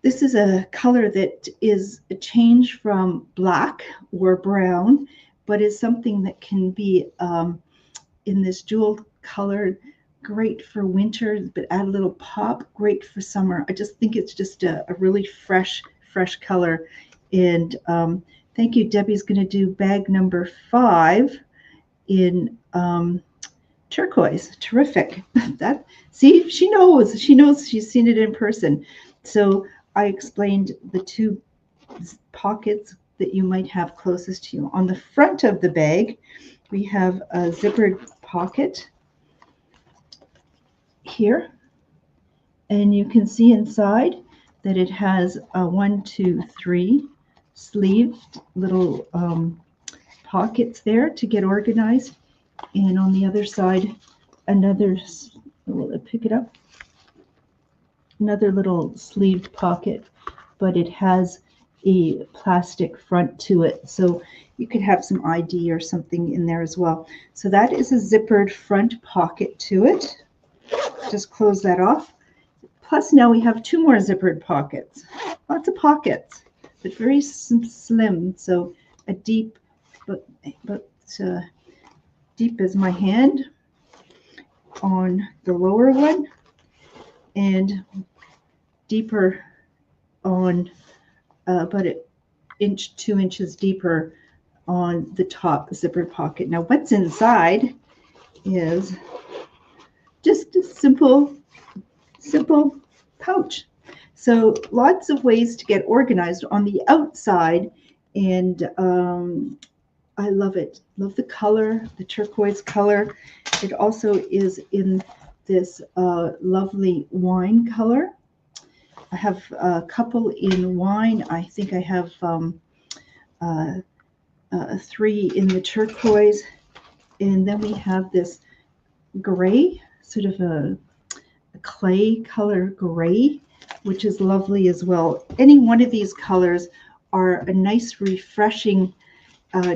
This is a color that is a change from black or brown, but is something that can be in this jewel color, great for winter, but add a little pop, great for summer. I just think it's just a really fresh color. And thank you. Debbie's going to do bag number 5 in turquoise. Terrific. That, see, she knows she's seen it in person. So I explained the 2 pockets that you might have closest to you. On the front of the bag, we have a zippered pocket here, and you can see inside that it has a 1, 2, 3 sleeved little pockets there to get organized. And on the other side, another, will it pick it up? Another little sleeved pocket, but it has a plastic front to it. So you could have some ID or something in there as well. So that is a zippered front pocket to it. Just close that off. Plus now we have 2 more zippered pockets. Lots of pockets, but very slim. So a deep, but deep as my hand on the lower one, and deeper on about an inch, 2 inches deeper on the top zipper pocket. Now what's inside is just a simple pouch. So lots of ways to get organized on the outside, and I love it. Love the color, the turquoise color. It also is in this lovely wine color. I have a couple in wine. I think I have 3 in the turquoise. And then we have this gray, sort of a clay color gray, which is lovely as well. Any one of these colors are a nice, refreshing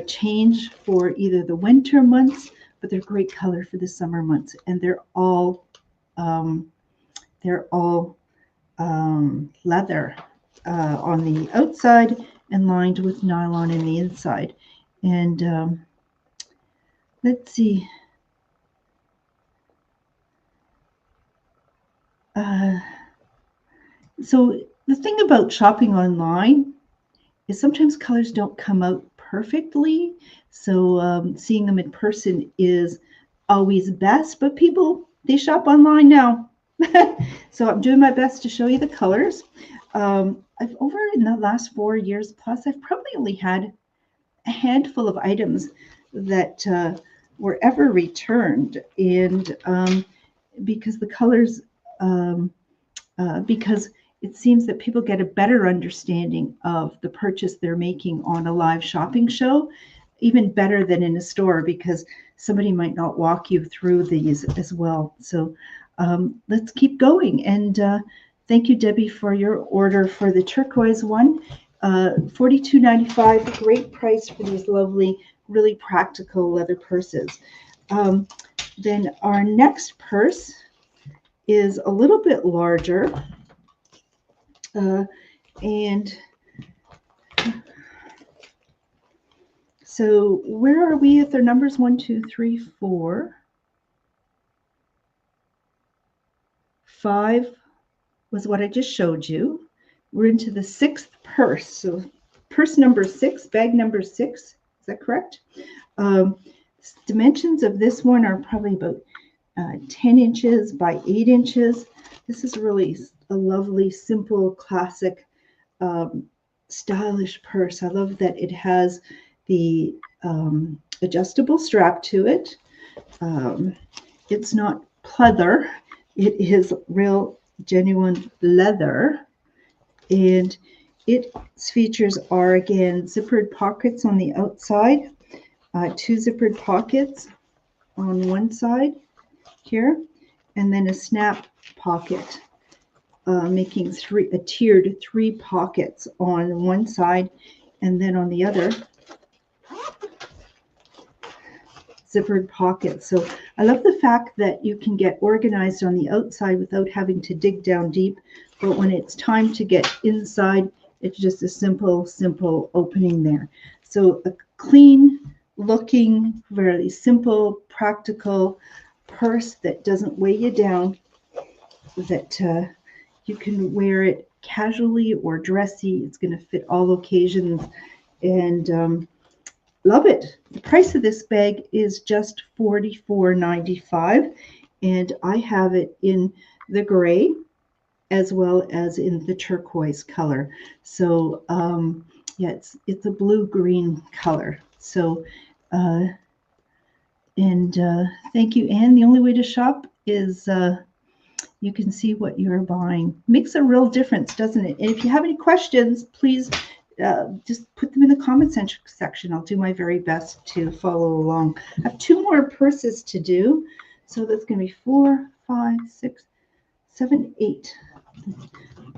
change for either the winter months, but they're great color for the summer months. And they're all leather on the outside and lined with nylon in the inside. And let's see. So the thing about shopping online is sometimes colors don't come out perfectly. So seeing them in person is always best, but people, they shop online now. So I'm doing my best to show you the colors. I've over in the last 4 years plus, I've probably only had a handful of items that were ever returned. And because the colors, because it seems that people get a better understanding of the purchase they're making on a live shopping show, even better than in a store, because somebody might not walk you through these as well. So let's keep going. And thank you, Debbie, for your order for the turquoise one. $42.95, great price for these lovely, really practical leather purses. Then our next purse is a little bit larger. And so where are we at their numbers? 1, 2, 3, 4. 5 was what I just showed you. We're into the 6th purse. So purse number 6, bag number 6. Is that correct? Dimensions of this one are probably about 10 inches by 8 inches. This is really a lovely, simple, classic, stylish purse. I love that it has the adjustable strap to it. It's not pleather. It is real, genuine leather. And its features are, again, zippered pockets on the outside, 2 zippered pockets on one side here, and then a snap pocket, making a tiered 3 pockets on one side, and then on the other, zippered pockets. So I love the fact that you can get organized on the outside without having to dig down deep, but when it's time to get inside, it's just a simple opening there. So a clean looking, very simple, practical purse that doesn't weigh you down, that you can wear it casually or dressy. It's going to fit all occasions, and love it. The price of this bag is just $44.95, and I have it in the gray as well as in the turquoise color. So yeah, it's a blue-green color. So thank you, Anne. The only way to shop is you can see what you're buying. Makes a real difference, doesn't it? And if you have any questions, please just put them in the comment section. I'll do my very best to follow along. I have 2 more purses to do. So that's going to be 4, 5, 6, 7, 8.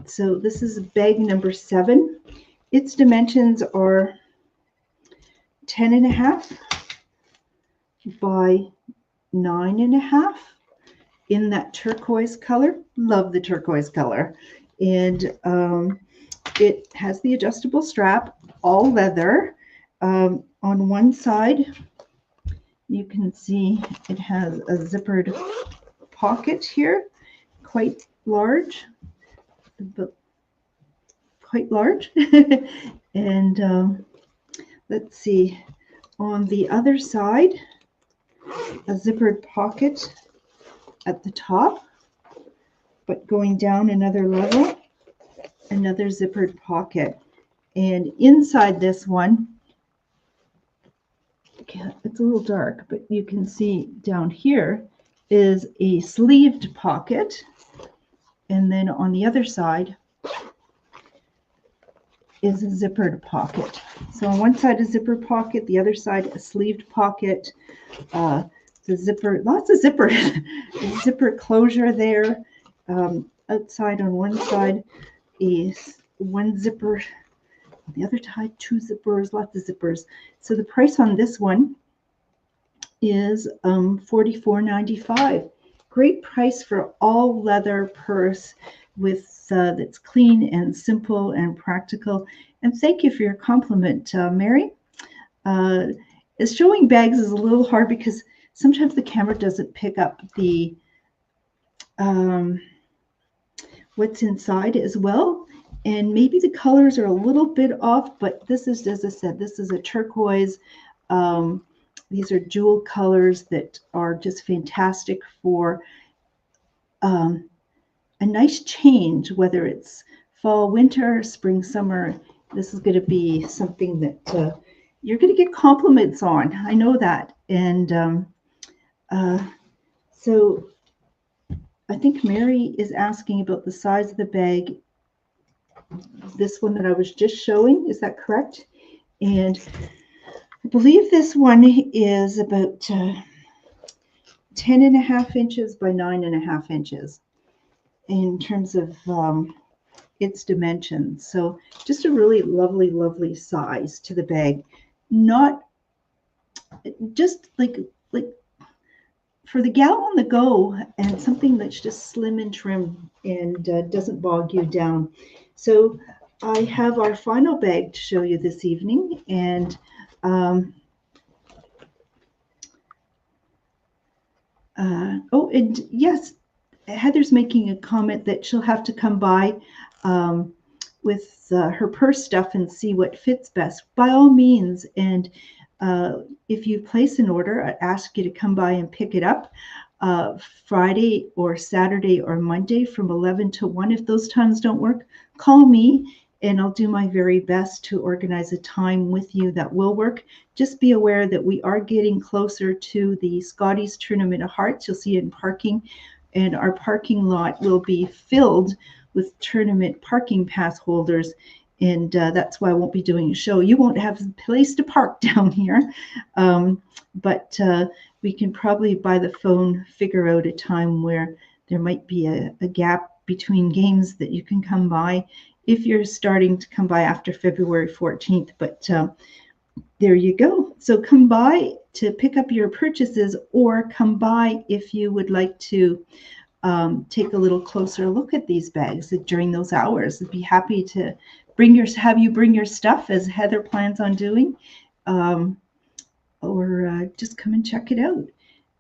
So this is bag number 7. Its dimensions are 10.5 by 9.5 in that turquoise color. Love the turquoise color. And it has the adjustable strap, all leather. On one side, you can see it has a zippered pocket here, quite large, but quite large. And let's see, on the other side, a zippered pocket at the top, but going down another level, another zippered pocket. And inside this one, it's a little dark, but you can see down here is a sleeved pocket. And then on the other side is a zippered pocket. So on one side a zipper pocket, the other side a sleeved pocket. The zipper, lots of zipper, zipper closure there. Outside on one side is 1 zipper, on the other side 2 zippers, lots of zippers. So the price on this one is $44.95. Great price for all leather purse with that's clean and simple and practical. And thank you for your compliment, Mary. Showing bags is a little hard because sometimes the camera doesn't pick up the what's inside as well. And maybe the colors are a little bit off, but this is, as I said, this is a turquoise. These are jewel colors that are just fantastic for a nice change, whether it's fall, winter, spring, summer. This is going to be something that you're going to get compliments on. I know that. And so I think Mary is asking about the size of the bag. This one that I was just showing, is that correct? And I believe this one is about 10.5 inches by 9.5 inches in terms of its dimensions. So just a really lovely, lovely size to the bag. Not just like for the gal on the go, and something that's just slim and trim and doesn't bog you down. So I have our final bag to show you this evening, and oh, and yes, Heather's making a comment that she'll have to come by with her purse stuff and see what fits best. By all means, and If you place an order, I ask you to come by and pick it up Friday or Saturday or Monday from 11 to 1. If those times don't work, call me and I'll do my very best to organize a time with you that will work. Just be aware that we are getting closer to the Scotties Tournament of Hearts. You'll see it in parking, and our parking lot will be filled with tournament parking pass holders. And that's why I won't be doing a show. You won't have a place to park down here, but we can probably by the phone figure out a time where there might be a gap between games that you can come by if you're starting to come by after February 14th. But there you go. So come by to pick up your purchases, or come by if you would like to take a little closer look at these bags during those hours. I'd be happy to have you bring your stuff, as Heather plans on doing, or just come and check it out.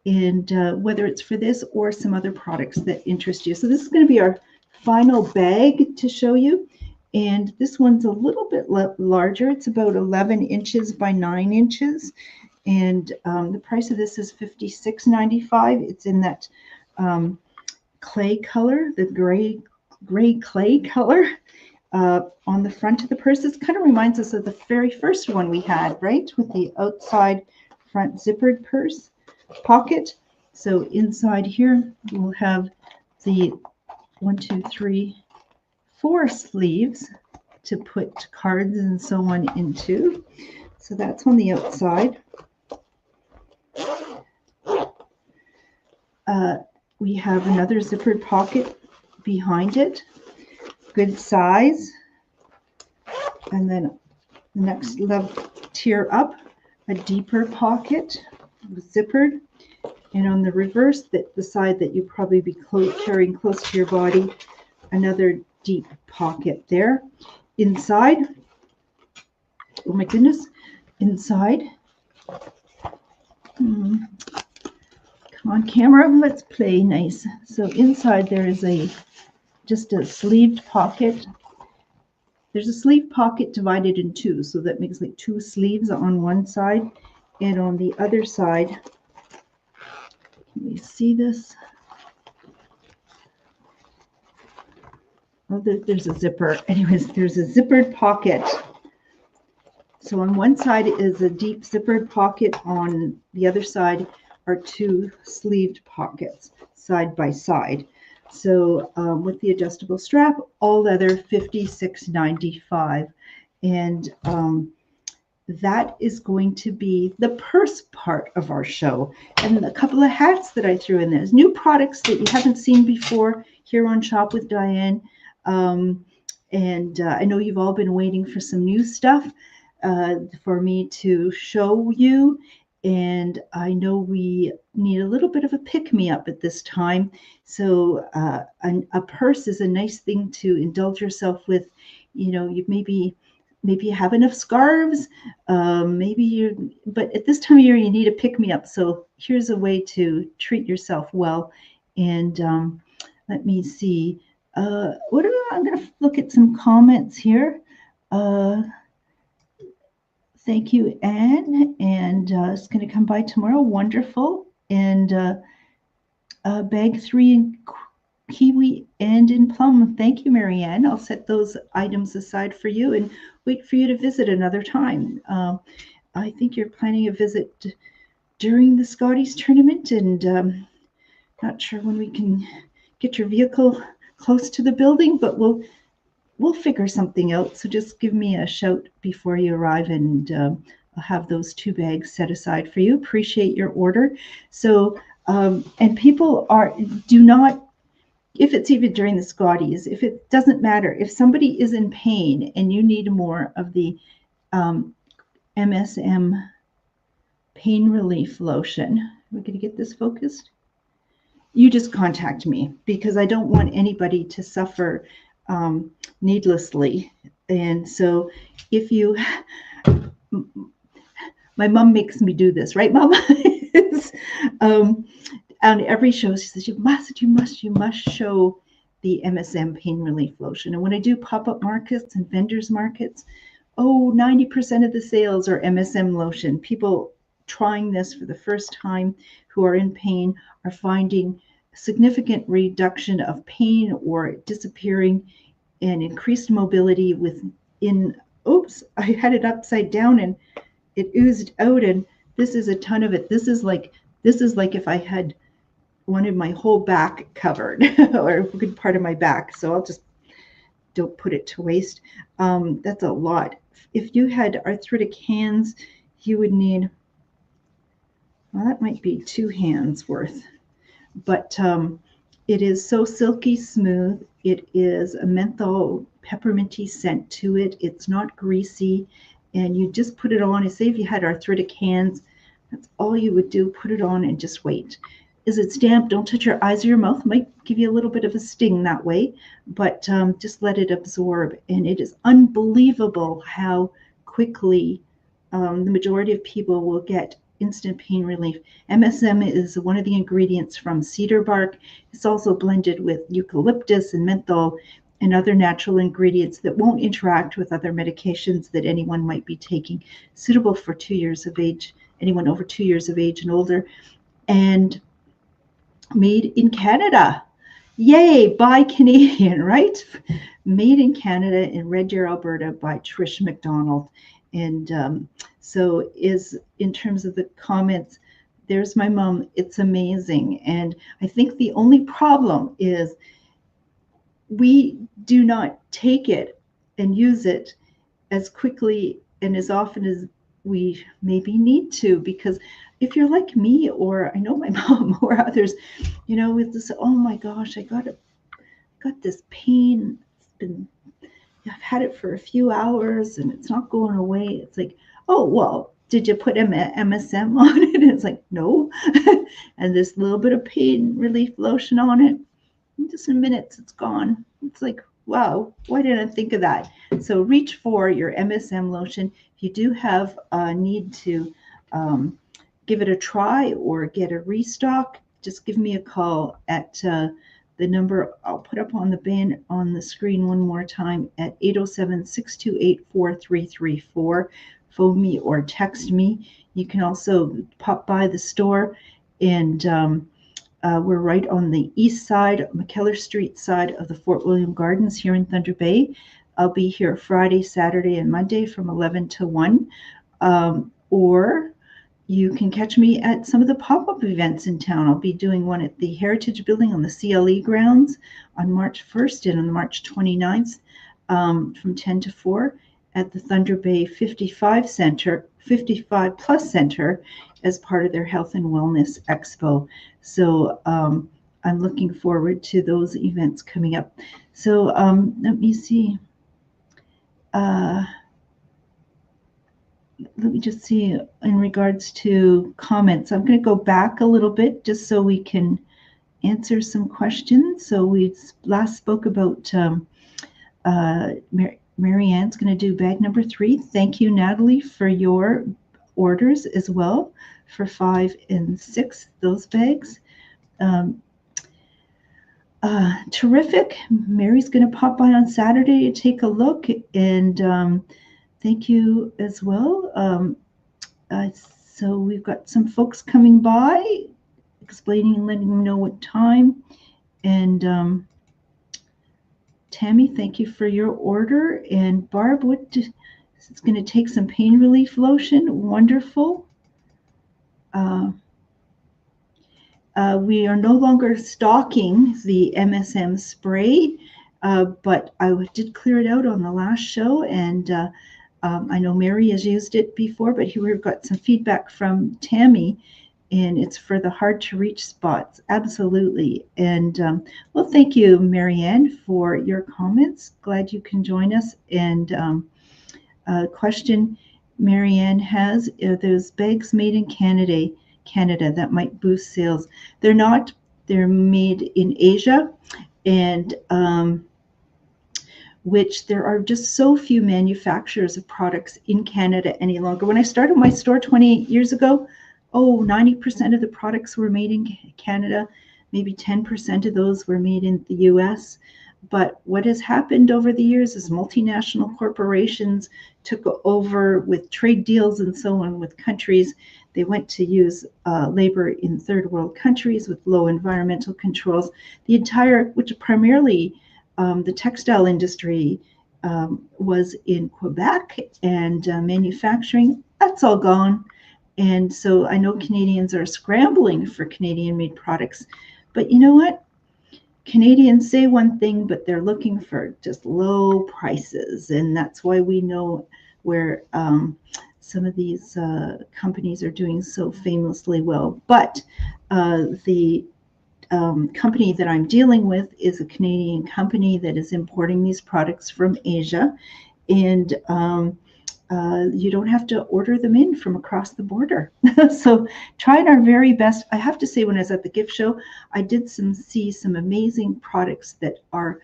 And whether it's for this or some other products that interest you. So this is going to be our final bag to show you. And this one's a little bit larger. It's about 11 inches by 9 inches. And the price of this is $56.95. It's in that clay color, the gray clay color. On the front of the purse. This kind of reminds us of the very first one we had, right? With the outside front zippered purse pocket. So inside here, we'll have the 1, 2, 3, 4 sleeves to put cards and so on into. So that's on the outside. We have another zippered pocket behind it. Good size. And then the next level tier up, a deeper pocket, zippered. And on the reverse, the side that you probably be carrying close to your body, another deep pocket there. Inside, oh my goodness, inside. Come on, camera, let's play nice. So inside there is just a sleeved pocket. There's a sleeve pocket divided in two, so that makes like 2 sleeves on one side, and on the other side, can we see this? Oh, there's a zipper. Anyways, there's a zippered pocket. So on one side is a deep zippered pocket. On the other side are 2 sleeved pockets side by side. So with the adjustable strap, all leather, $56.95. And that is going to be the purse part of our show. And a couple of hats that I threw in there. New products that you haven't seen before here on Shop with Diane. And I know you've all been waiting for some new stuff for me to show you. And I know we need a little bit of a pick-me-up at this time. So a purse is a nice thing to indulge yourself with. You know, you maybe you have enough scarves, but at this time of year you need a pick-me-up. So here's a way to treat yourself well. And let me see. I'm going to look at some comments here. Thank you, Anne. And it's going to come by tomorrow. Wonderful. And bag 3 in kiwi and in plum. Thank you, Marianne. I'll set those items aside for you and wait for you to visit another time. I think you're planning a visit during the Scotties tournament, and not sure when we can get your vehicle close to the building, but we'll figure something out. So just give me a shout before you arrive, and I'll have those 2 bags set aside for you. Appreciate your order. So, and people do not, if it's even during the Scotties, if it doesn't matter, if somebody is in pain and you need more of the MSM pain relief lotion, we're going to get this focused. You just contact me, because I don't want anybody to suffer needlessly. And so if you, my mom makes me do this, right, Mom? On every show, she says, you must show the MSM pain relief lotion. And when I do pop-up markets and vendors markets, 90% of the sales are MSM lotion. People trying this for the first time who are in pain are finding significant reduction of pain or disappearing and increased mobility oops, I had it upside down and it oozed out, and this is a ton of it. This is like if I had wanted my whole back covered or a good part of my back. So I'll just don't put it to waste. That's a lot. If you had arthritic hands, you would need, well, that might be 2 hands worth. But it is so silky smooth. It is a menthol pepperminty scent to it. It's not greasy. And you just put it on. And say if you had arthritic hands, that's all you would do. Put it on and just wait. Is it damp? Don't touch your eyes or your mouth. It might give you a little bit of a sting that way, but just let it absorb. And it is unbelievable how quickly the majority of people will get instant pain relief. MSM is one of the ingredients from cedar bark. It's also blended with eucalyptus and menthol and other natural ingredients that won't interact with other medications that anyone might be taking. Suitable for 2 years of age, anyone over 2 years of age and older. And made in Canada. Yay, buy Canadian, right? Made in Canada in Red Deer, Alberta by Trish McDonald. And so is in terms of the comments, there's my mom. It's amazing. And I think the only problem is we do not take it and use it as quickly and as often as we maybe need to, because if you're like me, or I know my mom or others, with this, oh my gosh, I got this pain. I've had it for a few hours and it's not going away. It's like, oh, well, did you put MSM on it? And it's like, no. And this little bit of pain relief lotion on it. In just in minutes, it's gone. It's like, wow, why didn't I think of that? So reach for your MSM lotion. If you do have a need to give it a try or get a restock, just give me a call at the number I'll put up on the screen one more time at 807-628-4334. Phone me or text me. You can also pop by the store, and we're right on the east side, McKellar Street side of the Fort William Gardens here in Thunder Bay. I'll be here Friday, Saturday, and Monday from 11 to 1. Or you can catch me at some of the pop-up events in town. I'll be doing one at the Heritage Building on the CLE grounds on March 1st and on March 29th from 10 to 4 at the Thunder Bay 55 Plus Center as part of their Health and Wellness Expo. So I'm looking forward to those events coming up. So let me see. Let me just see in regards to comments. I'm going to go back a little bit just so we can answer some questions. So we last spoke about Mary Ann's going to do bag number 3. Thank you, Natalie, for your orders as well for 5 and 6, those bags. Terrific. Mary's going to pop by on Saturday to take a look, and thank you as well. So we've got some folks coming by, explaining and letting them know what time. And Tammy, thank you for your order. And Barb, it's going to take some pain relief lotion. Wonderful. We are no longer stocking the MSM spray, but I did clear it out on the last show, and I know Mary has used it before, but we've got some feedback from Tammy, and it's for the hard to reach spots. Absolutely. And well, thank you, Mary Ann, for your comments. Glad you can join us. And question Mary Ann has, are those bags made in Canada that might boost sales? They're not. They're made in Asia, and which there are just so few manufacturers of products in Canada any longer. When I started my store 28 years ago, 90% of the products were made in Canada. Maybe 10% of those were made in the US. But what has happened over the years is multinational corporations took over with trade deals and so on with countries. They went to use labor in third world countries with low environmental controls. The entire, which primarily the textile industry was in Quebec, and manufacturing, that's all gone. And so I know Canadians are scrambling for Canadian made products. But you know what? Canadians say one thing, but they're looking for just low prices. And that's why we know where some of these companies are doing so famously well. But the company that I'm dealing with is a Canadian company that is importing these products from Asia. And you don't have to order them in from across the border. So trying our very best. I have to say, when I was at the gift show, I did see some amazing products that are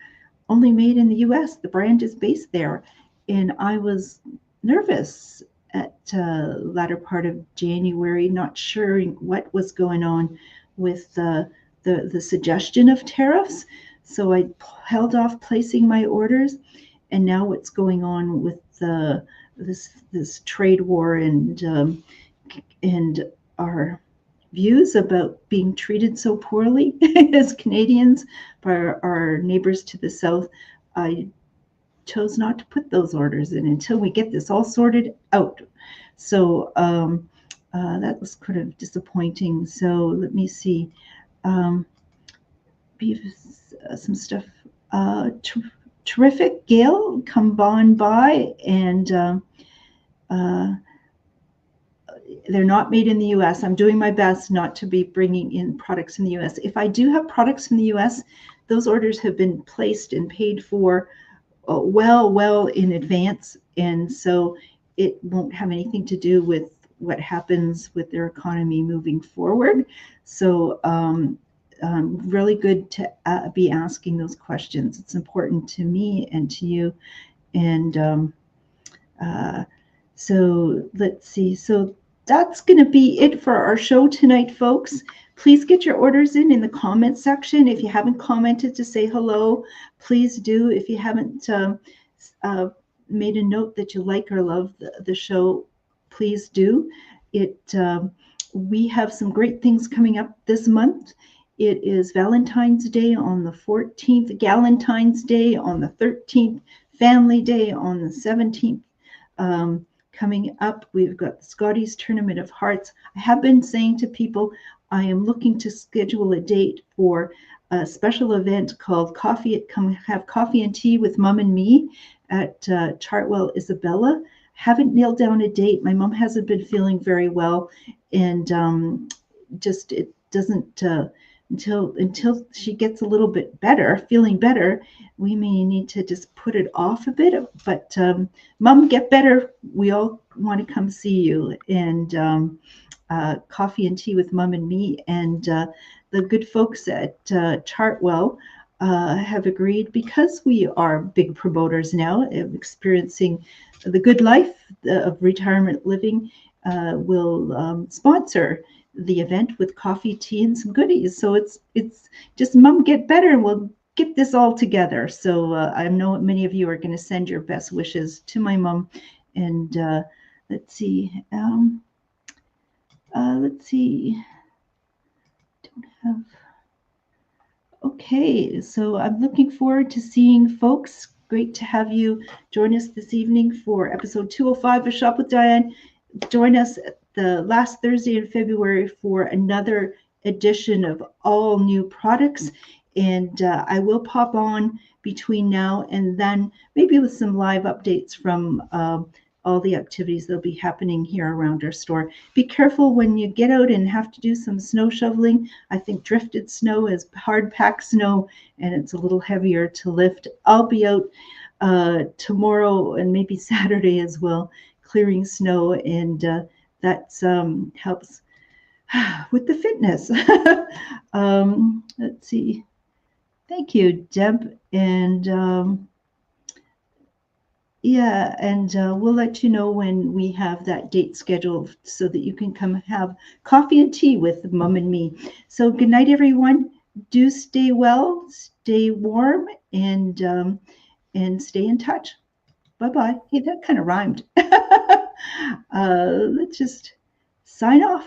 only made in the US. The brand is based there. And I was nervous at latter part of January, not sure what was going on with the suggestion of tariffs. So I held off placing my orders. And now what's going on with this trade war and our views about being treated so poorly as Canadians by our neighbors to the south, I chose not to put those orders in until we get this all sorted out. So that was kind of disappointing. So let me see. Some stuff. Terrific, Gail, come on by, and they're not made in the US. I'm doing my best not to be bringing in products from the US. If I do have products from the US, those orders have been placed and paid for well in advance, and so it won't have anything to do with what happens with their economy moving forward. So really good to be asking those questions. It's important to me and to you. And so let's see. So that's going to be it for our show tonight, folks. Please get your orders in the comment section. If you haven't commented to say hello, please do. If you haven't made a note that you like or love the show, please do. We have some great things coming up this month. It is Valentine's Day on the 14th, Galentine's Day on the 13th, Family Day on the 17th. Coming up, we've got the Scotties Tournament of Hearts. I have been saying to people, I am looking to schedule a date for a special event called Come Have Coffee and Tea with Mom and Me at Chartwell, Isabella. Haven't nailed down a date. My mom hasn't been feeling very well, and it doesn't until she gets a little bit better, feeling better, we may need to just put it off a bit. But Mom, get better. We all want to come see you. And Coffee and Tea with Mom and Me, and the good folks at Chartwell have agreed, because we are big promoters now, experiencing the good life of retirement living, will sponsor the event with coffee, tea, and some goodies. So it's just, Mom, get better, and we'll get this all together. So I know many of you are going to send your best wishes to my mom. And let's see. Don't have. Okay, so I'm looking forward to seeing folks. Great to have you join us this evening for episode 205 of Shop with Diane. Join us the last Thursday in February for another edition of all new products. And I will pop on between now and then, maybe with some live updates from all the activities that'll be happening here around our store. Be careful when you get out and have to do some snow shoveling. I think drifted snow is hard packed snow, and it's a little heavier to lift. I'll be out tomorrow and maybe Saturday as well, clearing snow, and that helps with the fitness. Let's see. Thank you, Deb. And yeah, and we'll let you know when we have that date scheduled so that you can come have coffee and tea with Mom and me. So good night, everyone. do stay well, stay warm, and stay in touch. Bye-bye. Hey, that kind of rhymed. Let's just sign off.